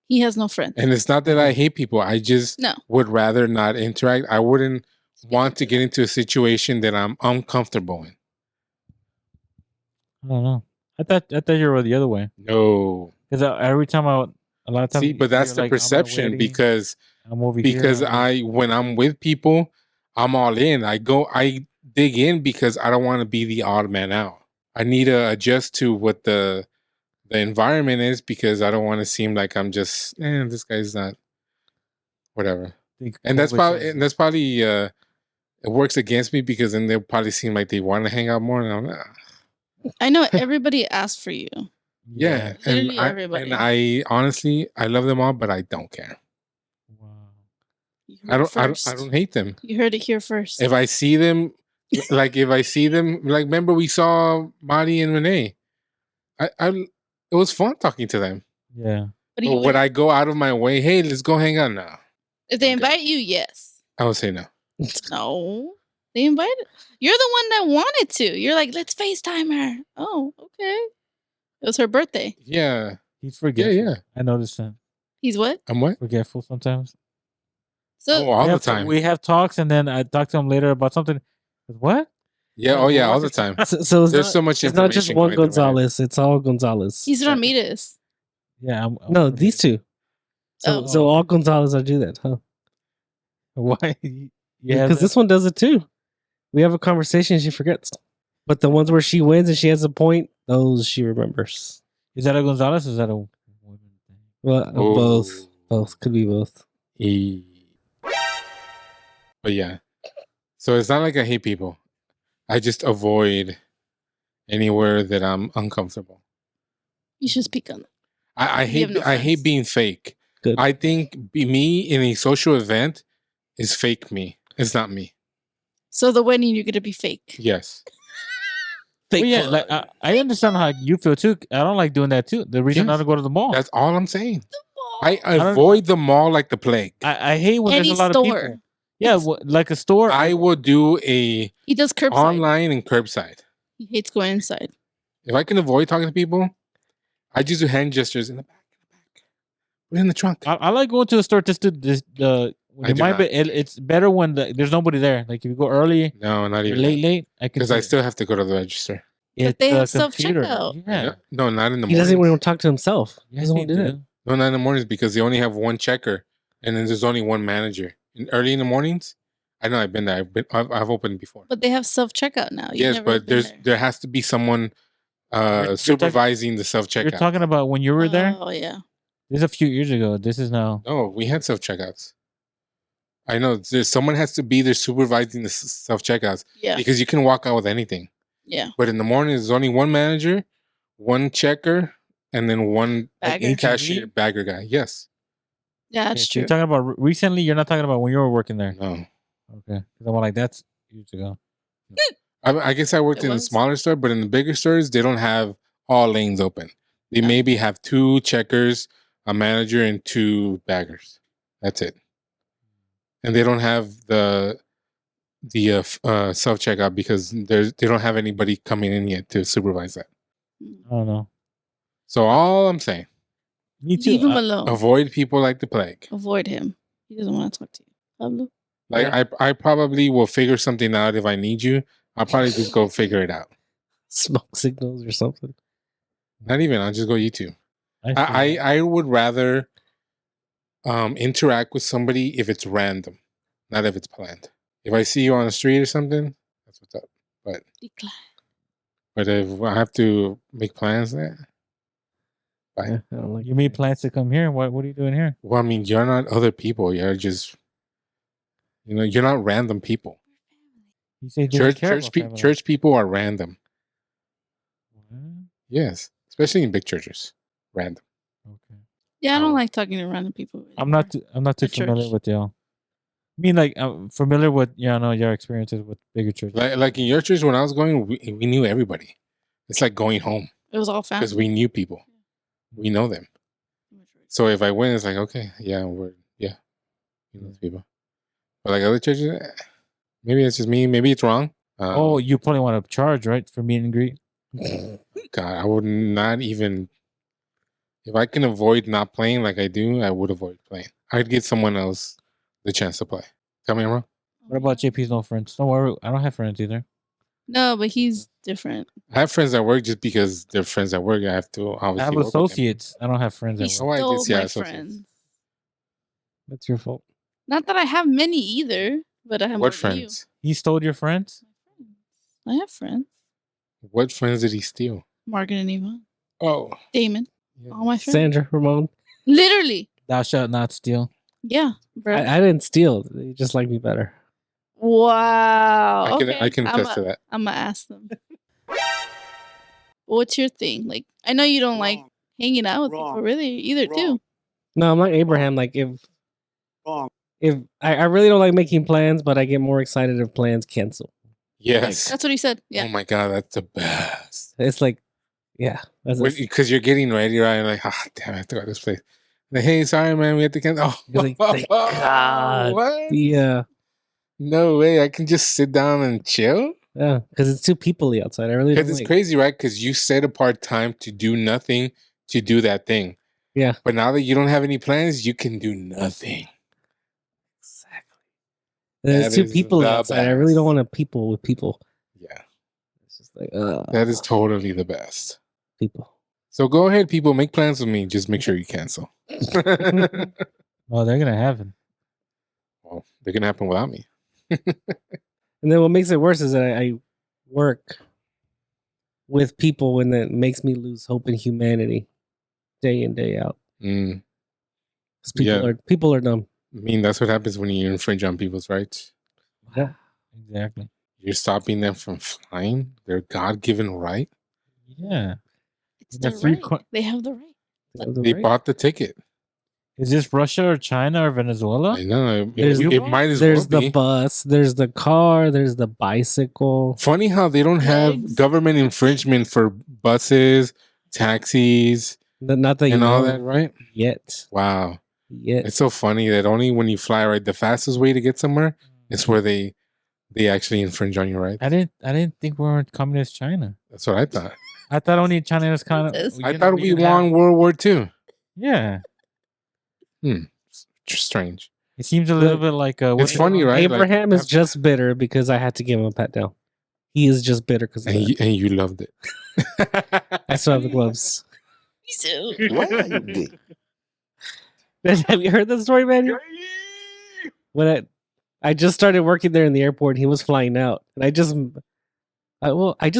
He has no friends. And it's not that I hate people. I just No. would rather not interact. I wouldn't want to get into a situation that I'm uncomfortable in. I don't know. I thought you were the other way. No. Because every time a lot of times. See, but that's you're the like, I'm at a perception wedding, because I'm over here. when I'm with people, I'm all in. I dig in because I don't want to be the odd man out. I need to adjust to what the environment is because I don't want to seem like I'm just this guy's not whatever. And that's probably it works against me because then they'll probably seem like they want to hang out more and I'm like, I know everybody asked for you. yeah. And Literally everybody. I honestly I love them all, but I don't care. Wow. You I heard it don't first. I don't hate them. You heard it here first. If I see them like remember we saw Marty and Renee. It was fun talking to them. Yeah. But But would I go out of my way? Hey, let's go hang out now. if they Okay. invite you, yes. I would say no. No. They invited. You're the one that wanted to. You're like, let's FaceTime her. Oh, okay. It was her birthday. Yeah. He's forgetful. Yeah. I noticed that. He's what? I'm what? Forgetful sometimes. So All we the have time. we have talks, and then I talk to him later about something. What? Yeah. Oh yeah. All the time. So it's There's not, so much it's not just information one going through my head. Gonzalez. It's all Gonzalez. he's Ramirez. Yeah. No, these two. So Oh. all Gonzalez are do that, huh? Why? Yeah. Because this one does it too. We have a conversation, she forgets. But the ones where she wins and she has a point, those she remembers. Is that a Gonzalez? Or is that a woman thing? Well, Oh. both could be both. But yeah. So it's not like I hate people. I just avoid anywhere that I'm uncomfortable. You should speak on that. I You have hate no I hate friends. being fake. Good. I think me in a social event is fake me. It's not me. So the wedding, you're gonna be fake. Yes. Well, yeah, like I understand how you feel too. I don't like doing that too. The reason Yes. not to go to the mall. That's all I'm saying. I don't- avoid the mall like the plague. I hate when Any there's a lot of people. store. Yeah, like a store. I will do a He does curbside. online and curbside. He hates going inside. If I can avoid talking to people, I just do hand gestures in the back. Put it in the trunk. I like going to the store just to I do not. it's better when there's nobody there. Like if you go early, No, not or even late, I can. because I still have to go to the register. But they have computer. self-checkout. Yeah, No, not in the He morning. doesn't even want to talk to himself. He yes, doesn't you want to do that. do. No, not in the mornings because they only have one checker, and then there's only one manager. Early in the mornings, I know I've been there. I've opened before. But they have self-checkout now. You've Yes, never but been there has to be someone talking- supervising the self You're checkout. talking about when you were there. Oh yeah. This is a few years ago. This is now. No, we had self checkouts. I know someone has to be there supervising the self checkouts Yeah. because you can walk out with anything. Yeah. But in the morning, there's only one manager, one checker, and then one Bagger. cashier bagger guy. Yes. Yeah, Okay, that's so you're true. talking about recently. You're not talking about when you were working there. No. Okay, because I'm like that's years ago. I guess I worked It in a was? smaller store, but in the bigger stores, they don't have all lanes open. They maybe have 2 checkers, a manager, and 2 baggers. That's it. And they don't have the self checkout because they don't have anybody coming in yet to supervise that. I don't know. So all I'm saying, Me too. Leave him alone. avoid people like the plague. Avoid him. He doesn't want to talk to you. Pablo? Like I probably will figure something out if I need you. I'll probably just go figure it out. Smoke signals or something. Not even. I'll just go YouTube. feel that. I would rather interact with somebody if it's random, not if it's planned. If I see you on the street or something, that's what's up. Decline. But if I have to make plans there, bye. Yeah, I don't like You made plans to come here. What are you doing here? Well, I mean, you're not other people. You're just, you're not random people. You say you didn't care about family. Church people are random. What? Yes, especially in big churches, random. Okay. Yeah, I don't Oh. like talking to random people. I'm not too At familiar church. with y'all. I mean, like, I'm familiar with your experiences with bigger churches. Like in your church, when I was going, we knew everybody. It's like going home It was all family. because we knew people. We know them. So if I win, it's like, okay, yeah, we know those people. But like other churches, maybe it's just me. Maybe it's wrong. Oh, you probably want to charge, right, for meet and greet? God, I would not even. If I can avoid not playing like I do, I would avoid playing. I'd give someone else the chance to play. Tell me I'm wrong. What about JP's no friends? Don't worry, I don't have friends either. No, but he's different. I have friends at work just because they're friends at work. I have to obviously. I have work with them. associates. I don't have friends He at work. I stole guess, yeah, my associates. friends. That's your fault. Not that I have many either, but I have more What than you. friends? He stole your friends? I have friends. What friends did he steal? Margaret and Yvonne. Oh, Damon. yeah. All my friends. Sandra, Ramon. Literally. Thou shalt not steal. Yeah, bro. I didn't steal. They just like me better. Wow. I can attest to that. I'm gonna ask them. What's your thing? Like, I know you don't like Wrong. hanging out with people, Wrong. really, either too. Wrong. No, I'm like Abraham. Like Wrong. if I really don't like making plans, but I get more excited if plans cancel. Yes. That's what he said. Yeah. Oh my god, that's the best. It's like, yeah, that's Because you're getting ready, right? You're like, damn, I have to go to this place. Like, hey, sorry, man, we have to cancel. Oh, You're like, thank God. What? yeah, No way. I can just sit down and chill. yeah, because it's too peoply outside. I really don't Because it's like. crazy, right? Because you set apart time to do nothing to do that thing. Yeah, But now that you don't have any plans, you can do nothing. exactly. There's That too is people the outside. I really don't best. want to people with people. Yeah, It's just like, that is totally the best. people. So go ahead, people, make plans with me. Just make sure you cancel. Oh, they're gonna happen. Well, they're gonna happen without me. And then what makes it worse is that I work with people, and that makes me lose hope in humanity, day in day out. Mm. 'Cause people are dumb. I mean, that's what happens when you infringe on people's rights. Yeah, exactly. You're stopping them from flying. Their God-given right. Yeah. It's The their free right. They have the right. They bought the ticket. Is this Russia or China or Venezuela? I know. There's- It might as There's well the be. bus, there's the car, there's the bicycle. Funny how they don't have Legs. government infringement for buses, taxis, Not that you and know all that, right? yet. Wow. Yet. It's so funny that only when you fly, right, the fastest way to get somewhere is where they actually infringe on your rights. I didn't think we were in communist China. That's what I thought. I thought only China was kind of. Jesus. I thought we won World War II. Yeah, Strange. it seems a little bit like. It's funny, right? Like, Abraham is just bitter because I had to give him a pat down. He is just bitter because and you loved it. I still have the gloves. Me too. Have you heard that story, man? When I just started working there in the airport, he was flying out, and I just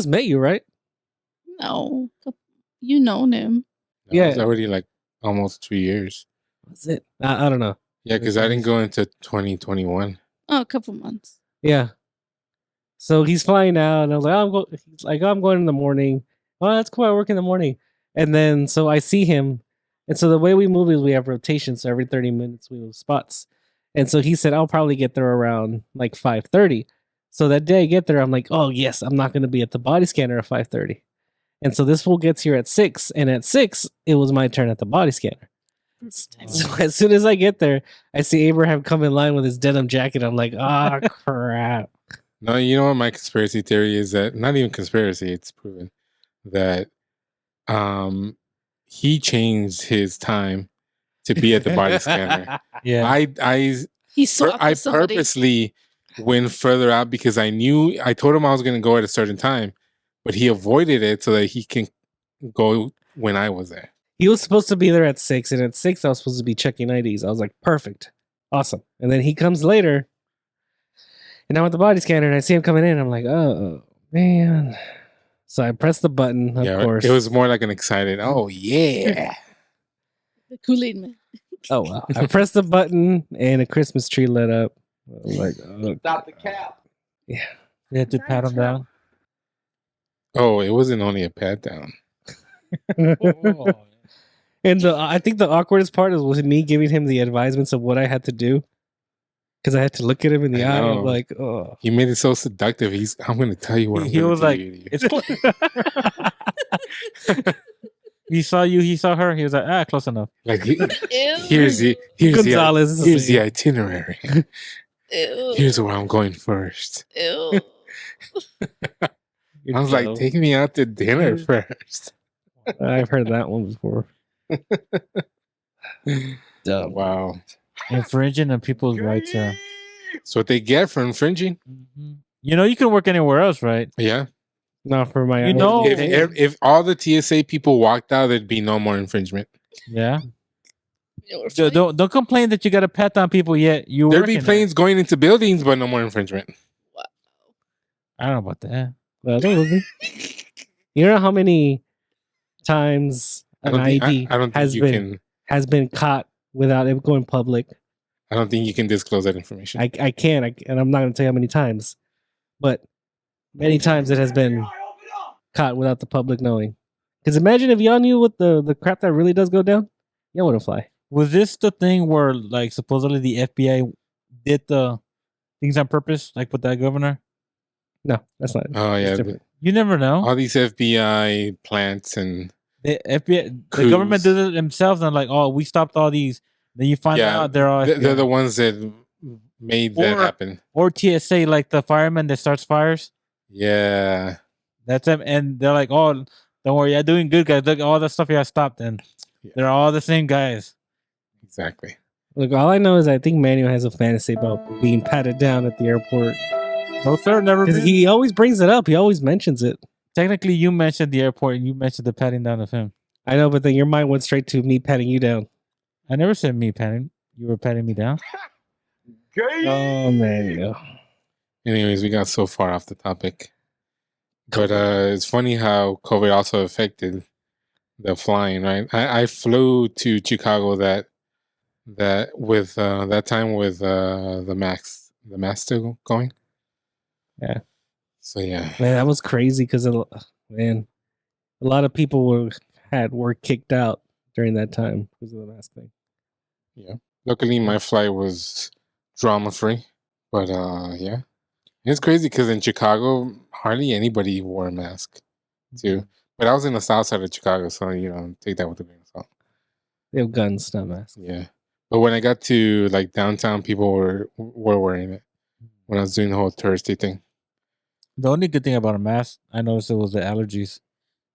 met you, right? No. You known him. Yeah, it's Yeah. already like almost 2 years. Was it? I don't know. Yeah, because I didn't go into 2021. Oh, a couple months. Yeah. So he's flying out, and I was like, he's like, I'm going in the morning. Oh, that's cool. I work in the morning. And then, so I see him. And so the way we move is we have rotations. So every 30 minutes we move spots. And so he said, I'll probably get there around like 5:30. So that day I get there, I'm like, oh, yes, I'm not going to be at the body scanner at 5:30. And so this fool gets here at 6, and at 6, it was my turn at the body scanner. So as soon as I get there, I see Abraham come in line with his denim jacket. I'm like, ah, crap. No, you know what my conspiracy theory is? That not even conspiracy, it's proven that he changed his time to be at the body scanner. Yeah. He swapped I with somebody. purposely went further out because I told him I was going to go at a certain time, but he avoided it so that he can go when I was there. He was supposed to be there at 6, and at 6, I was supposed to be checking IDs. I was like, perfect. Awesome. And then he comes later, and I'm at the body scanner, and I see him coming in. I'm like, oh, man. So I press the button, of course. It was more like an excited, oh, yeah. The Kool-Aid Man. Oh, wow. I pressed the button, and a Christmas tree lit up. I was like, oh, Stop the cap. You had to pat him down. Oh, it wasn't only a pat down. Oh. And I think the awkwardest part was me giving him the advisements of what I had to do. Because I had to look at him in the I eye. know. I'm like, oh. He made it so seductive. I'm going to tell you what I'm He going was to like, do to you. it's he saw you, he saw her. He was like, close enough. Like, Ew. here's the Gonzalez. here's the itinerary. Ew. Here's where I'm going first. Ew. You're I was like, dumb. take me out to dinner first. I've heard that one before. Dumb. Wow. Infringing on people's rights. That's what they get for infringing. You know, you can work anywhere else, right? Yeah. Not for my You know- If all the TSA people walked out, there'd be no more infringement. Yeah. You know, we're So fine. don't complain that you got to pat down people yet. You There'd be working planes going into buildings, but no more infringement. there. I don't know about that. Well, that would be. You know how many times an ID I don't think has you been has been caught without it going public? I don't think you can disclose that information. I can, and I'm not going to tell you how many times, but many times it has been caught without the public knowing. Because imagine if y'all knew what the crap that really does go down, y'all wouldn't fly. Was this the thing where, like, supposedly the FBI did the things on purpose, like with that governor? No, that's not. Oh yeah, it's different. You never know. all these FBI plants and The FBI, the coups. government did it themselves, and like, oh, we stopped all these. Then you find Yeah, out they're all they're FBI. the ones that made that Or- happen. or TSA, like the fireman that starts fires. Yeah, That's them, and they're like, "Oh, don't worry, you're doing good, guys. Look, all that stuff you got stopped, and Yeah. they're all the same guys." exactly. Look, all I know is I think Manuel has a fantasy about being patted down at the airport. No, sir, never. Because Been. he always brings it up. He always mentions it. Technically, you mentioned the airport, and you mentioned the patting down of him. I know, but then your mind went straight to me patting you down. I never said me patting. You were patting me down. Oh, Manuel. Anyways, we got so far off the topic, but it's funny how COVID also affected the flying. Right, I flew to Chicago that with that time with the max still going. Yeah. So yeah, Man, that was crazy because, man, a lot of people were kicked out during that time because of the mask thing. yeah. Luckily, my flight was drama free, but yeah, it's crazy because in Chicago, hardly anybody wore a mask, too. But I was in the south side of Chicago, so take that with a grain of salt. They have guns, not masks. Yeah, but when I got to like downtown, people were wearing it when I was doing the whole touristy thing. The only good thing about a mask, I noticed, it was the allergies.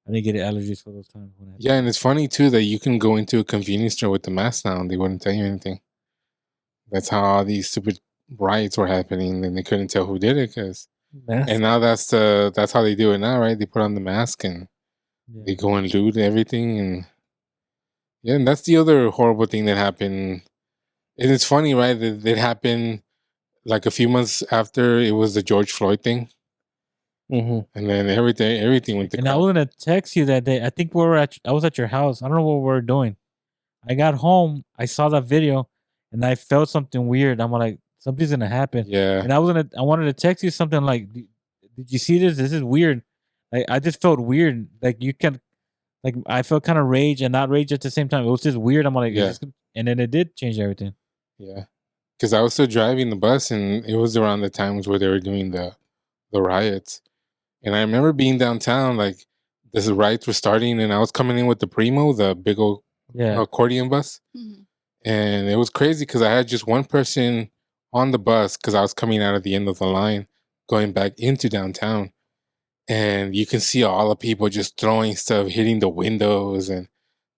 I didn't get allergies for those times. When I had Yeah, and it's funny too that you can go into a convenience store with the mask now and they wouldn't tell you anything. That's how all these stupid riots were happening, and they couldn't tell who did it. Mask. And now that's how they do it now, right? They put on the mask and Yeah. they go and loot everything, and yeah, and that's the other horrible thing that happened. And it's funny, right? That it happened like a few months after it was the George Floyd thing, Mm-hmm. and then everything went to And I crap. was gonna text you that day. I think I was at your house. I don't know what we were doing. I got home. I saw that video, and I felt something weird. I'm like, something's gonna happen. Yeah, And I wanted to text you something like, did you see this? This is weird. Like, I just felt weird. Like, you can, like, I felt kind of rage and not rage at the same time. It was just weird. I'm like, Yeah. and then it did change everything. yeah. Because I was still driving the bus, and it was around the times where they were doing the riots. And I remember being downtown, like this riots were starting, and I was coming in with the Primo, the big old Yeah. accordion bus, Mhm. and it was crazy because I had just one person on the bus because I was coming out of the end of the line, going back into downtown, and you can see all the people just throwing stuff, hitting the windows, and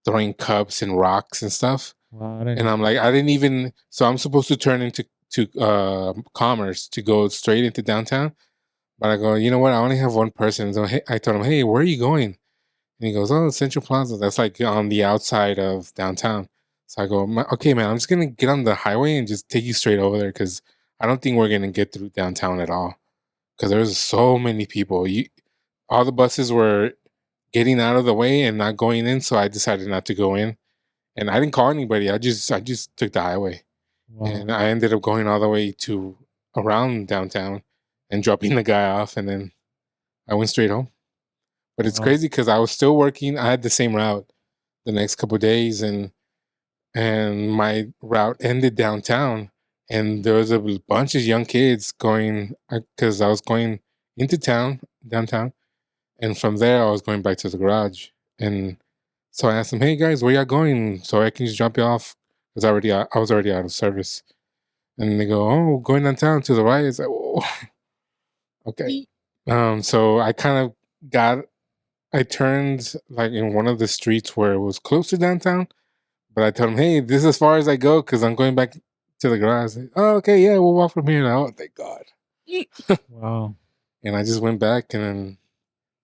throwing cups and rocks and stuff. Wow, I didn't And I'm like, I didn't even. So I'm supposed to turn into Commerce to go straight into downtown, but I go, you know what? I only have one person. So I told him, hey, where are you going? And he goes, oh, Central Plaza. That's like on the outside of downtown. So I go, okay, man, I'm just gonna get on the highway and just take you straight over there because I don't think we're gonna get through downtown at all because there's so many people. All the buses were getting out of the way and not going in, so I decided not to go in. And I didn't call anybody. I just took the highway. Wow. And I ended up going all the way to around downtown and dropping the guy off, and then I went straight home. But it's Wow. crazy because I was still working. I had the same route the next couple of days, and my route ended downtown, and there was a bunch of young kids going because I was going into downtown, and from there I was going back to the garage. And so I asked them, "Hey guys, where y'all going? So I can just drop you off." Because I was already out of service. And they go, "Oh, going downtown to the right." It's like, "Whoa." Okay. So I kind of I turned like in one of the streets where it was close to downtown, but I told them, "Hey, this is as far as I go because I'm going back to the garage." Like, oh, okay, yeah, we'll walk from here now. Oh, thank God. Wow. And I just went back, and then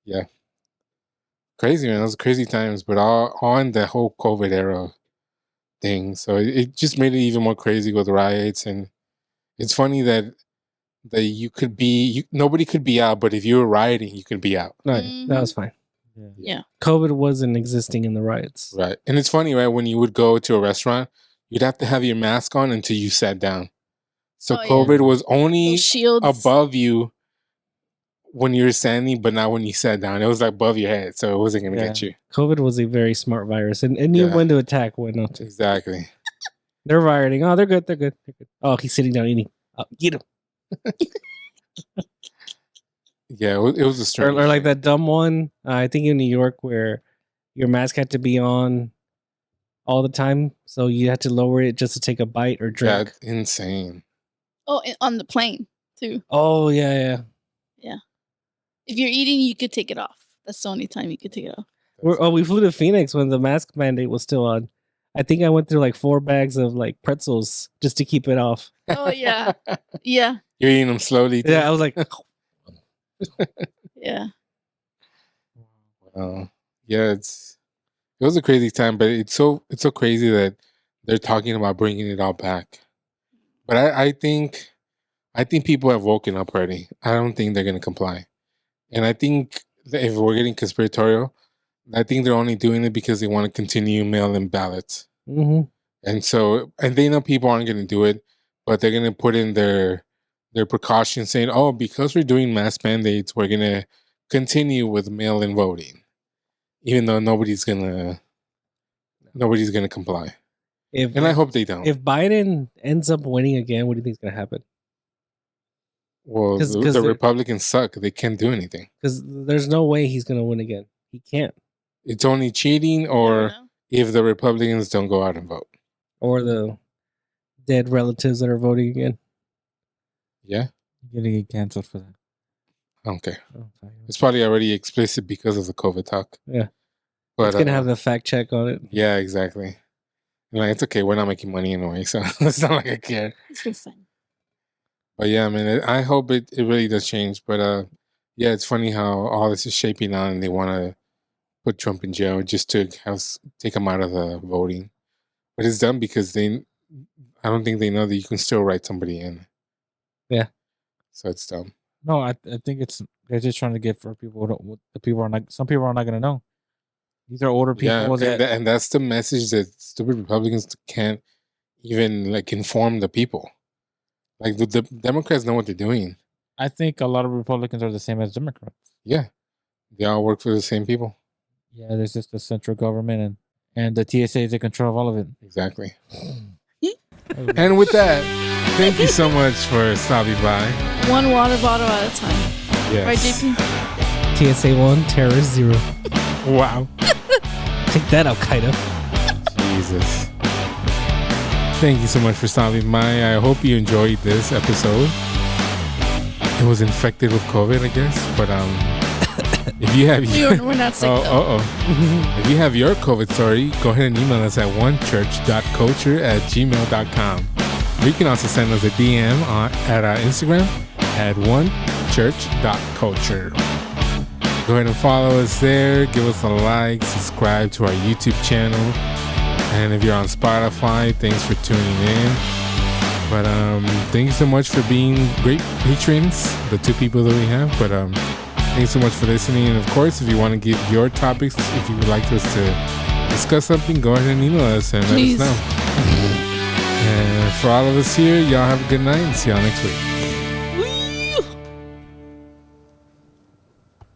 yeah, crazy, man. Those crazy times, but all on the whole COVID era thing. So it just made it even more crazy with riots. And it's funny that you could be nobody could be out, but if you were rioting, you could be out. No, that was fine. Yeah. COVID wasn't existing in the riots. Right. And it's funny, right? When you would go to a restaurant, you'd have to have your mask on until you sat down. So Oh, yeah. COVID was only Those shields. above you when you were standing, but not when you sat down. It was like above your head, so it wasn't going to get you. COVID was a very smart virus, and knew Yeah. when to attack, when not to. Exactly. They're rioting. Oh, they're good. They're good. They're good. Oh, he's sitting down eating. Oh, get him. Yeah, it was a strange. Or like that dumb one. I think in New York where your mask had to be on all the time, so you had to lower it just to take a bite or drink. That's insane. Oh, and on the plane too. Oh yeah. If you're eating, you could take it off. That's the only time you could take it off. We flew to Phoenix when the mask mandate was still on. I think I went through like 4 bags of like pretzels just to keep it off. Oh yeah, yeah, You're eating them slowly. Too? Yeah, I was like, yeah. Yeah, it was a crazy time, but it's so crazy that they're talking about bringing it all back. But I think people have woken up already. I don't think they're gonna comply, and I think that if we're getting conspiratorial, I think they're only doing it because they want to continue mail-in ballots, mhm. and they know people aren't gonna do it, but they're gonna put in their precautions, saying, "Oh, because we're doing mass mandates, we're gonna continue with mail-in voting," even though nobody's gonna comply. And I hope they don't. If Biden ends up winning again, what do you think is going to happen? Well, 'cause the they're- Republicans suck. They can't do anything. Because there's no way he's going to win again. He can't. It's only cheating, or Never know. if the Republicans don't go out and vote. Or the dead relatives that are voting again. Yeah, You're gonna get canceled for that. I don't care. Oh, fine. It's probably already explicit because of the COVID talk. Yeah. But It's going to have the fact check on it. yeah, exactly. And like, it's okay. We're not making money anyway, so it's not like I care. It's been fun. But yeah, man, I hope it really does change. But yeah, it's funny how all this is shaping out, and they want to put Trump in jail just to take him out of the voting. But it's dumb because I don't think they know that you can still write somebody in. Yeah. So it's dumb. No, I think they're just trying to get for people. Some people are not gonna know. These are older people Yeah, and that's the message that stupid Republicans can't even like inform the people. Like the Democrats know what they're doing. I think a lot of Republicans are the same as Democrats. Yeah, they all work for the same people. Yeah, there's just the central government and the TSA is in control of all of it. Exactly. And with that, thank you so much for stopping by. One water bottle at a time. Yes. Right, JP? TSA 1, terrorist 0. Wow. Take that, Al Qaeda. Jesus. Thank you so much for stopping by. I hope you enjoyed this episode. It was infected with COVID, I guess. But if you have We're not sick though. If you have your COVID story, go ahead and email us at onechurch.culture@gmail.com. Or you can also send us a DM at our Instagram at onechurch.culture. Go ahead and follow us there. Give us a like. Subscribe to our YouTube channel. And if you're on Spotify, thanks for tuning in. But thank you so much for being great patrons, the 2 people that we have. But thanks so much for listening. And of course, if you want to give your topics, if you would like us to discuss something, go ahead and email us and Please. let us know. And for all of us here, y'all have a good night and see y'all next week.